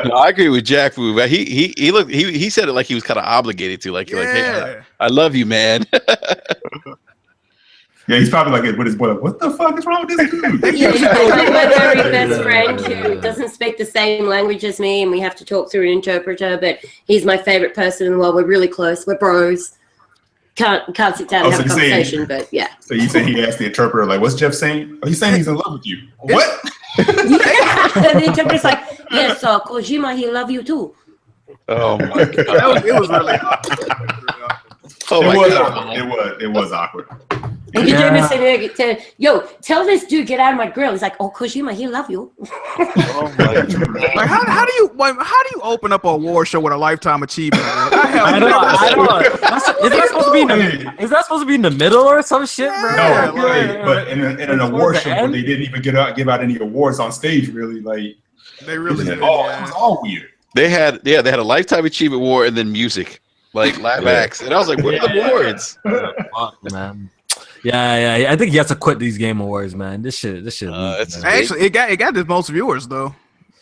No, I agree with Jack Fu. He said it like he was kind of obligated to, like hey, I love you, man. Yeah, he's probably like with his boy. Like, what the fuck is wrong with this dude? Yeah, my very best friend who doesn't speak the same language as me, and we have to talk through an interpreter. But he's my favorite person in the world. We're really close. We're bros. Can't sit down and have a conversation, but yeah. So you say he asked the interpreter, like, what's Jeff saying? Oh, he's saying he's in love with you. What? The interpreter's like, yes, Kojima, he love you too. Oh my god. It was really awkward. It was awkward. And Kojima said, "Yo, tell this dude get out of my grill." He's like, "Oh, Kojima, he love you." Oh my God. Like, how do you open up a award show with a lifetime achievement award? I know. Is that supposed to be in the middle or some shit, bro? No, but in an award show where they didn't even give out any awards on stage, really, like They really did. it was all weird. They had a lifetime achievement award and then music, like live acts, and I was like, "What are the awards?" Fuck, man. Yeah. I think he has to quit these game awards, man. This shit. Actually, it got the most viewers though.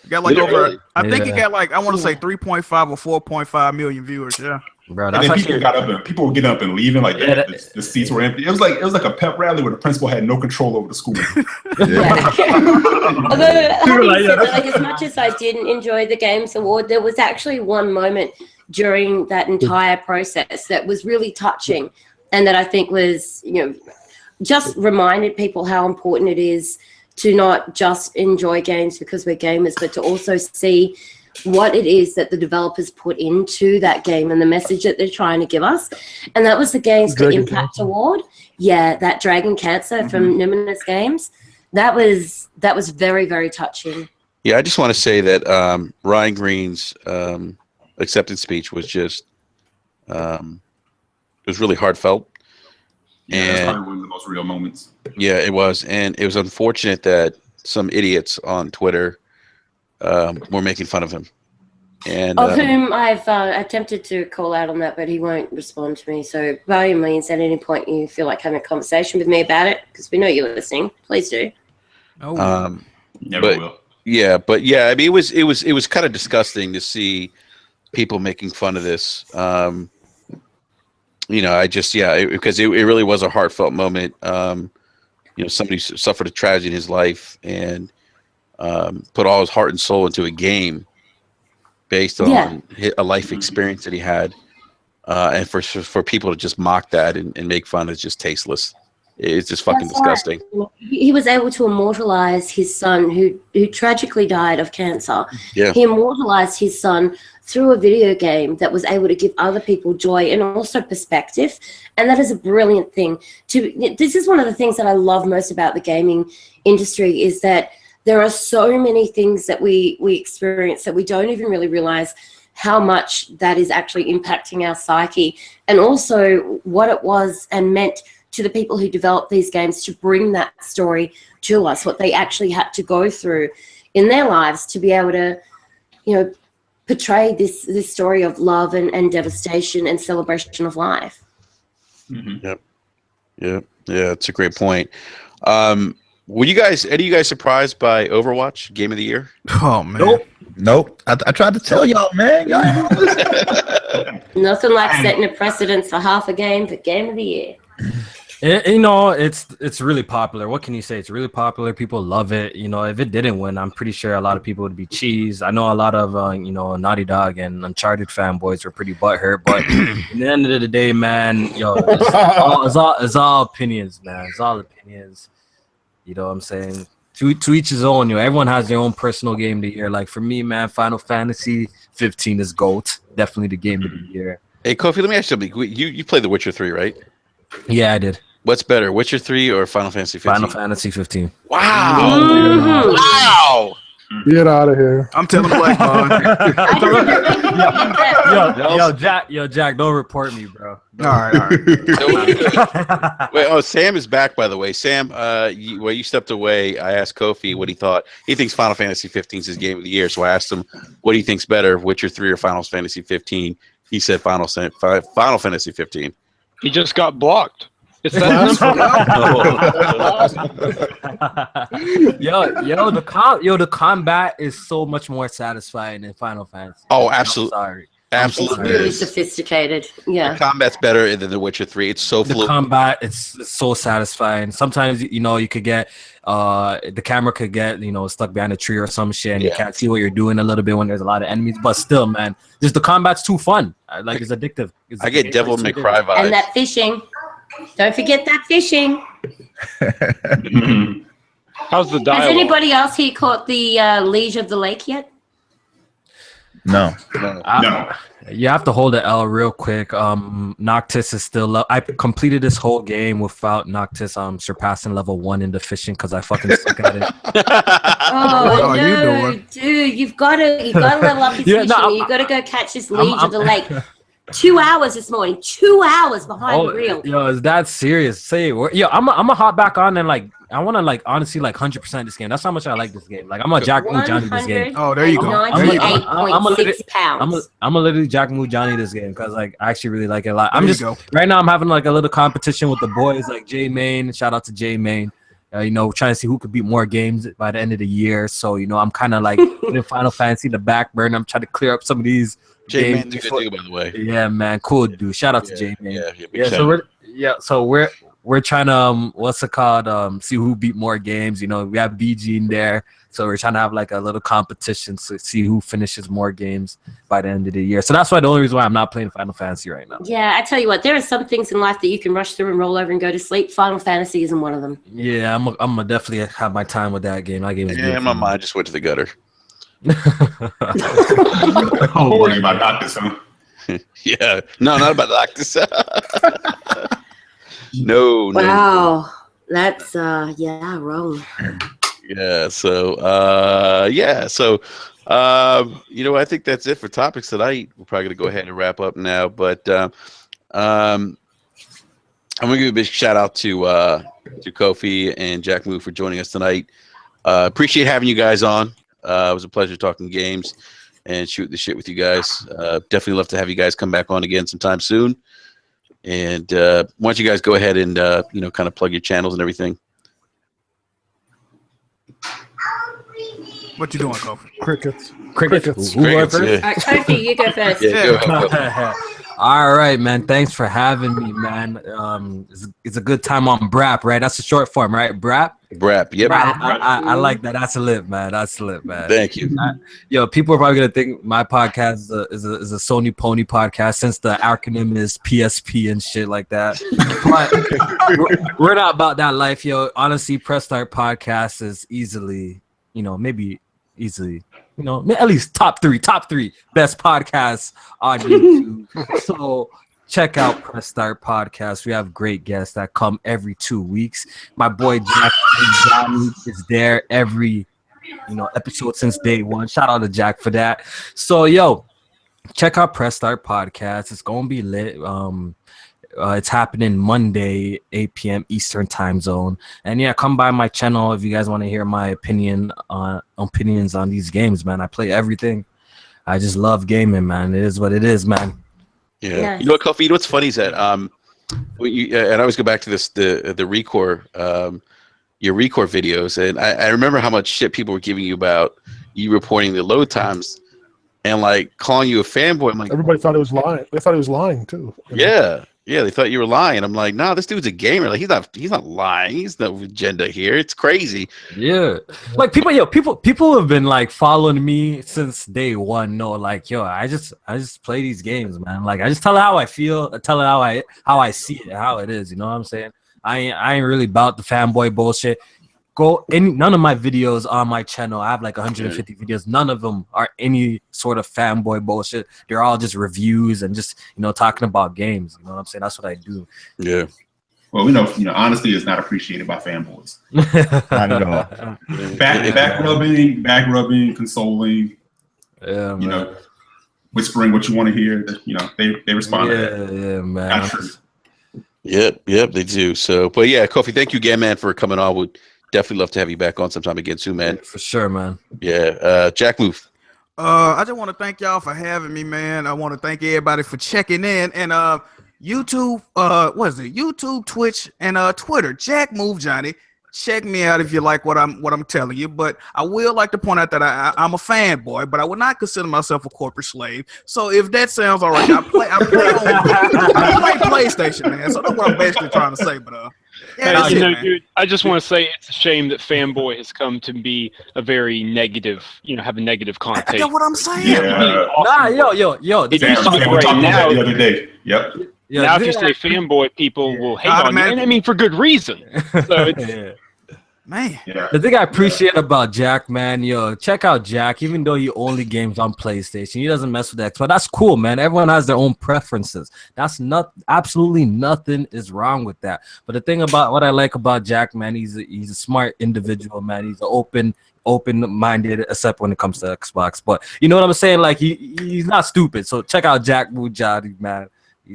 It got like over. I think it got like I want to say 3.5 or 4.5 million viewers. Yeah. Bro, And then people were getting up and leaving, like the seats were empty. It was like a pep rally where the principal had no control over the school. Although, as much as I didn't enjoy the Games Award, there was actually one moment during that entire process that was really touching, and that I think was, just reminded people how important it is to not just enjoy games because we're gamers, but to also see what it is that the developers put into that game and the message that they're trying to give us. And that was the Games for Impact Award. Yeah, that Dragon Cancer from Numinous Games. That was very, very touching. Yeah, I just want to say that Ryan Green's acceptance speech was just it was really heartfelt. Yeah, that's And probably one of the most real moments. yeah, it was. And it was unfortunate that some idiots on Twitter were making fun of him. And Of whom I've attempted to call out on that, but he won't respond to me. So by all means, at any point you feel like having a conversation with me about it, because we know you're listening, please do. Never will. Yeah, but yeah, I mean, it was kind of disgusting to see people making fun of this. Because it really was a heartfelt moment. Somebody suffered a tragedy in his life and put all his heart and soul into a game based on a life experience that he had. And for people to just mock that and make fun is just tasteless. It's just fucking disgusting. Right. He was able to immortalize his son who tragically died of cancer. Yeah. He immortalized his son through a video game that was able to give other people joy and also perspective. And that is a brilliant thing. This is one of the things that I love most about the gaming industry is that there are so many things that we experience that we don't even really realize how much that is actually impacting our psyche, and also what it was and meant to the people who developed these games to bring that story to us, what they actually had to go through in their lives to be able to, portray this story of love and devastation and celebration of life. Mm-hmm. Yep. Yeah, it's a great point. Were any of you guys surprised by Overwatch Game of the Year? Oh man. Nope. I tried to tell y'all, man. Nothing like setting a precedence for half a game for Game of the Year. It's really popular. What can you say? It's really popular. People love it. If it didn't win, I'm pretty sure a lot of people would be cheesed. I know a lot of Naughty Dog and Uncharted fanboys were pretty butthurt, but at the end of the day, man, it's all opinions, man. It's all opinions. You know what I'm saying? To each his own. Everyone has their own personal game of the year. Like for me, man, Final Fantasy 15 is GOAT. Definitely the game of the year. Hey, Kofi, let me ask you something. You played The Witcher 3, right? Yeah, I did. What's better, Witcher 3 or Final Fantasy 15? Final Fantasy 15. Wow. Mm-hmm. Wow. Get out of here. I'm telling Black Jack, don't report me, bro. All right. Wait, Sam is back, by the way. Sam, you stepped away, I asked Kofi what he thought. He thinks Final Fantasy 15 is his game of the year, so I asked him, what do you think's better, Witcher 3 or Final Fantasy 15? He said Final Fantasy 15. He just got blocked. It's that simple. The combat is so much more satisfying than Final Fantasy. Oh, absolutely. Sorry. Absolutely. It's really sophisticated. Yeah. The combat's better than The Witcher 3. It's so fluid. The combat, it's so satisfying. Sometimes, you could get, the camera could get, stuck behind a tree or some shit, and you can't see what you're doing a little bit when there's a lot of enemies. But still, man, just the combat's too fun. Like, it's addictive. I get Devil May Cry vibes. And that fishing. Don't forget that fishing. How's the dialogue? Has anybody else here caught the Liege of the Lake yet? No. No. You have to hold the L real quick. Noctis is still up. I completed this whole game without Noctis surpassing level 1 in the fishing because I fucking suck at it. Oh, are no, you doing? dude, you've got to level up his fishing. You got to go catch this leech of the lake. 2 hours this morning. 2 hours behind the reel. Yo, is that serious? Say, yo, I'm gonna hop back on and like I want to like honestly like 100% this game. That's how much I like this game. Like I'm a Jack Moo Johnny this game. Oh, there you go. I'm £98.6. a literally Jack Moo Johnny this game because like I actually really like it a lot. Go. Right now I'm having like a little competition with the boys like J Main. Shout out to J Main. You know, trying to see who could beat more games by the end of the year. So you know, I'm kind of like putting Final Fantasy in the back burner. I'm trying to clear up some of these. J Man, good dude, by the way. Yeah, man, cool dude. Shout out to J Man. Yeah. So we're trying to what's it called? See who beat more games. You know, we have BG in there, so we're trying to have like a little competition to see who finishes more games by the end of the year. So that's why the only reason why I'm not playing Final Fantasy right now. Yeah, I tell you what, there are some things in life that you can rush through and roll over and go to sleep. Final Fantasy isn't one of them. Yeah, I'm gonna definitely have my time with that game. That game is Yeah, my mind just went to the gutter. Oh, worrying about Noctis, huh? Yeah, no, not about Noctis. No. Wow, that's wrong. Yeah. So, you know, I think that's it for topics tonight. We're probably gonna go ahead and wrap up now, but I'm gonna give a big shout out to Kofi and Jack Moo for joining us tonight. Appreciate having you guys on. It was a pleasure talking games and shooting the shit with you guys. Definitely love to have you guys come back on again sometime soon. And why don't you guys go ahead and you know, kind of plug your channels and everything. What you doing, Kofi? Crickets. Who Crickets, going first? yeah. All right, Kofi, you go first. Yeah, go ahead. All right, man. Thanks for having me, man. It's a good time on BRAP, right? That's the short form, right? BRAP. Brap. Yep. I like that. That's lit, man. That's lit, man. Thank you. Yo, people are probably gonna think my podcast is a Sony Pony podcast since the acronym is PSP and shit like that. But we're not about that life, yo. Honestly, Press Start Podcast is easily, you know, maybe easily, you know, at least top three best podcasts on YouTube. So check out Press Start Podcast. We have great guests that come every 2 weeks. My boy Jack Johnny is there every, you know, episode since day one. Shout out to Jack for that. So yo, check out Press Start Podcast. It's gonna be lit. It's happening Monday, 8 p.m. Eastern time zone. And yeah, come by my channel if you guys want to hear my opinions on these games, man. I play everything. I just love gaming, man. It is what it is, man. Yeah. Yes. You know what, Kofi? You know what's funny is that when you and I always go back to this the Recore your Recore videos, and I remember how much shit people were giving you about you reporting the load times and like calling you a fanboy. I'm like, Everybody thought it was lying. They thought he was lying too. yeah, they thought you were lying. I'm like, nah, this dude's a gamer. Like he's not lying. He's no agenda here. It's crazy. Yeah, like people have been like following me since day one. No, like yo, I just play these games, man. Like I just tell her how I feel, tell her how I see it, how it is. You know what I'm saying? I ain't really about the fanboy bullshit. None of my videos on my channel, I have like 150 videos. None of them are any sort of fanboy bullshit. They're all just reviews and just, you know, talking about games. You know what I'm saying? That's what I do. Yeah. Well, we know, honesty is not appreciated by fanboys. Not at all. Back rubbing, consoling. Yeah, you know, whispering what you want to hear. You know, they respond to that. Yeah, man. Not true. Yep, they do. So, but yeah, Kofi, thank you again, man, for coming on. We'd definitely love to have you back on sometime again soon, man. For sure, man. Yeah, Jack Move. I just want to thank y'all for having me, man. I want to thank everybody for checking in. And YouTube, what is it? YouTube, Twitch, and Twitter. Jack Move Johnny. Check me out if you like what I'm telling you. But I will like to point out that I'm a fanboy, but I would not consider myself a corporate slave. So if that sounds all right, I play PlayStation, man. So that's what I'm basically trying to say. But yeah, you know, dude, I just want to say it's a shame that fanboy has come to be a very negative, you know, have a negative connotation. That's what I'm saying. Yeah. Nah, yo. It Damn, used to be we great. talked about Now, that the other day. Yep. Yeah, now if you say fanboy, people will hate on you, and I mean for good reason. So it's, Man. Yeah. The thing I appreciate about Jack, man, yo, check out Jack. Even though he only games on PlayStation, he doesn't mess with Xbox. That's cool, man. Everyone has their own preferences. That's absolutely nothing is wrong with that. But the thing about what I like about Jack, man, he's a smart individual, man. He's open-minded, except when it comes to Xbox. But you know what I'm saying? Like he's not stupid. So check out Jack Mujadi, man.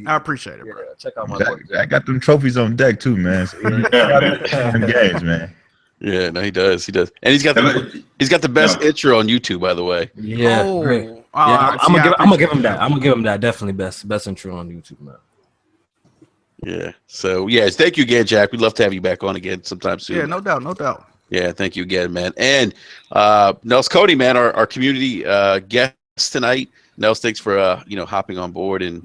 I appreciate it, bro. Check out my boy. I got them trophies on deck too, man. So, them games, man. Yeah, no, he does. He does, and he's got the best intro on YouTube, by the way. Yeah, great. Yeah, I'm gonna give him that. I'm gonna give him that. Definitely best intro on YouTube, man. Yeah. So yes, thank you again, Jack. We'd love to have you back on again sometime soon. Yeah, no doubt. Yeah, thank you again, man. And Nels Cody, man, our community guest tonight. Nels, thanks for hopping on board and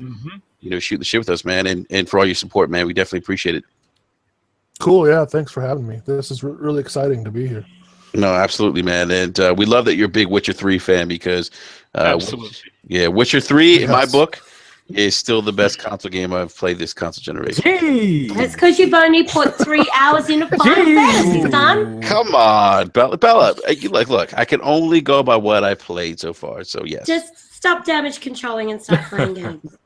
shoot the shit with us, man, and for all your support, man. We definitely appreciate it. Cool, yeah. Thanks for having me. This is really exciting to be here. No, absolutely, man, and we love that you're a big Witcher 3 fan because, absolutely, Witcher 3 in my book is still the best console game I've played this console generation. That's because you've only put 3 hours into Final Fantasy, son. Come on, Bella. Look, I can only go by what I've played so far. So yes, just stop damage controlling and start playing games.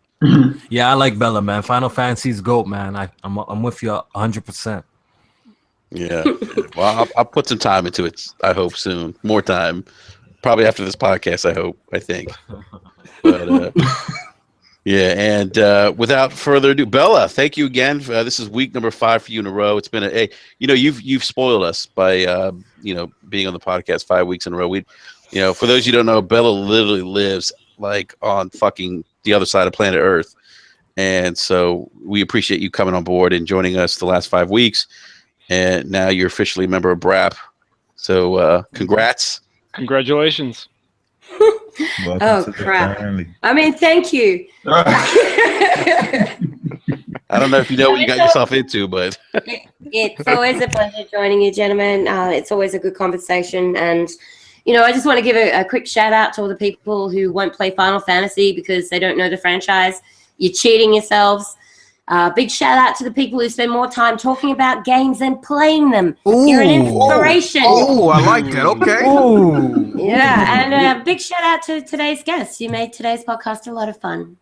Yeah, I like Bella, man. Final Fantasy's GOAT, man. I'm with you 100%. Yeah. Well, I'll put some time into it. I hope soon. More time. Probably after this podcast. I think. But yeah. And without further ado, Bella, thank you again. This is week number 5 for you in a row. It's been you've spoiled us by being on the podcast 5 weeks in a row. For those you don't know, Bella literally lives like on fucking the other side of planet Earth, and so we appreciate you coming on board and joining us the last 5 weeks. And now you're officially a member of BRAP. So congrats. Congratulations. Oh crap. I mean, thank you. I don't know if you know what you got yourself into, but it's always a pleasure joining you, gentlemen. It's always a good conversation, and I just want to give a quick shout out to all the people who won't play Final Fantasy because they don't know the franchise. You're cheating yourselves. Big shout out to the people who spend more time talking about games than playing them. You're an inspiration. Oh, I like that. Okay. Yeah, and big shout out to today's guests. You made today's podcast a lot of fun.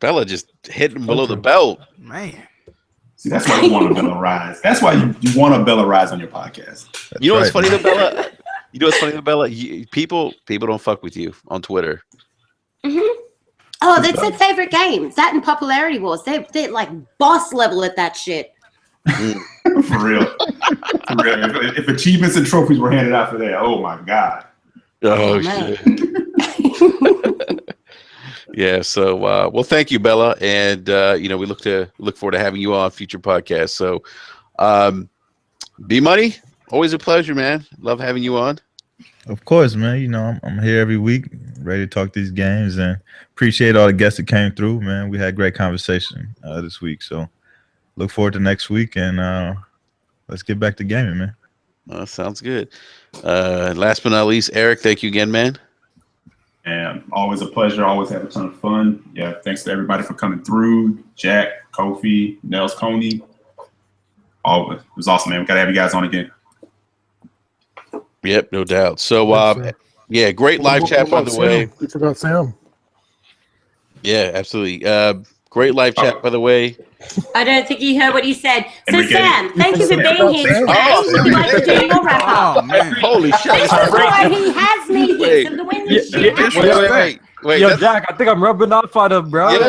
Bella just hitting below the belt. Man. See, that's why you want a Bella Rise. That's why you want a Bella Rise on your podcast. You know what's funny though, Bella? People don't fuck with you on Twitter. Oh, that's their favorite game. That and Popularity Wars. They're like boss level at that shit. For real. If achievements and trophies were handed out for that, oh my God. Oh shit. Yeah. So, well, thank you, Bella, and we look forward to having you on future podcasts. So, B Money, always a pleasure, man. Love having you on. Of course, man. I'm here every week, ready to talk these games, and appreciate all the guests that came through, man. We had great conversation this week, so look forward to next week, and let's get back to gaming, man. Sounds good. Last but not least, Eric, thank you again, man. And always a pleasure. Always have a ton of fun. Yeah, thanks to everybody for coming through. Jack, Kofi, Nels Coney. It was awesome, man. We got to have you guys on again. Yep, no doubt. So, great live chat, by the way. We forgot Sam. Yeah, absolutely. Great live chat, by the way. I don't think you heard what he said. So, Enrique. Sam, thank you for being here today. Would you like to do your wrap up? Oh, man. Holy shit. This is why he has me here. So the win this shit happens. Wait. Yo, Jack, I think I'm rubbing off on him, bro. Wait,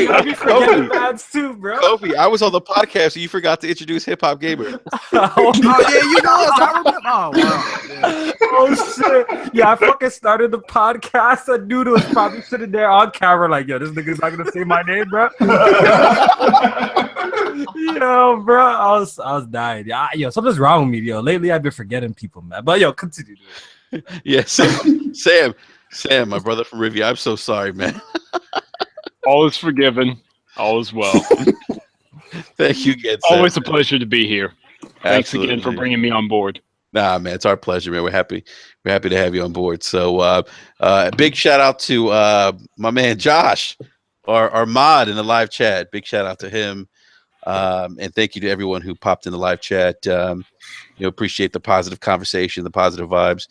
I be forgetting fans too, bro. Kofi, I was on the podcast, so you forgot to introduce Hip Hop Gamer. Oh, yeah, you was. I remember. Oh, wow. Yeah. Oh, shit. Yeah, I fucking started the podcast. That dude was probably sitting there on camera like, yo, this nigga's not going to say my name, bro. Yo, bro, I was dying. Yeah, yo, something's wrong with me, yo. Lately, I've been forgetting people, man. But, yo, continue, dude. Yes, Sam, my brother from Riviera. I'm so sorry, man. All is forgiven. All is well. Thank you again, Sam. Always a pleasure to be here. Thanks Absolutely. again for bringing me on board. Nah, man, it's our pleasure, man. We're happy to have you on board. So, big shout out to my man Josh, our mod in the live chat. Big shout out to him. And thank you to everyone who popped in the live chat. Appreciate the positive conversation, the positive vibes.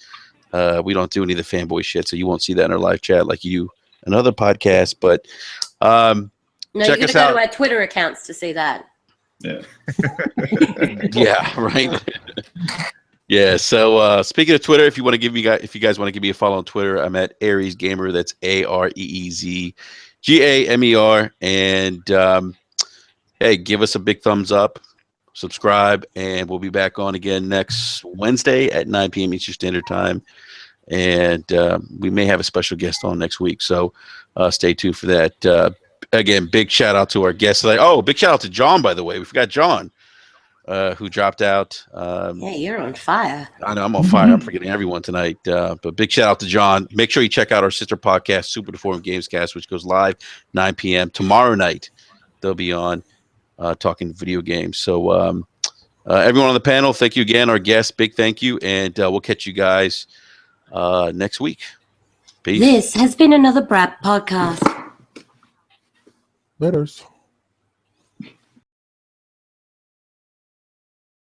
We don't do any of the fanboy shit, so you won't see that in our live chat like you do in other podcasts. But No, check you us got to out. go to our Twitter accounts to see that. Yeah. Yeah, right. Yeah. So speaking of Twitter, if you guys want to give me a follow on Twitter, I'm at Aries Gamer. That's AreezGamer. And hey, give us a big thumbs up, subscribe, and we'll be back on again next Wednesday at 9 p.m. Eastern Standard Time. And we may have a special guest on next week, so stay tuned for that. Again, big shout out to our guests. Big shout out to John, by the way. We forgot John, who dropped out. Yeah, you're on fire. I know I'm on fire. I'm forgetting everyone tonight. But big shout out to John. Make sure you check out our sister podcast, Super Deformed Gamescast, which goes live 9 p.m. tomorrow night. They'll be on talking video games. So everyone on the panel, thank you again. Our guests, big thank you. And we'll catch you guys next week. Peace. This has been another Brap podcast. Laters.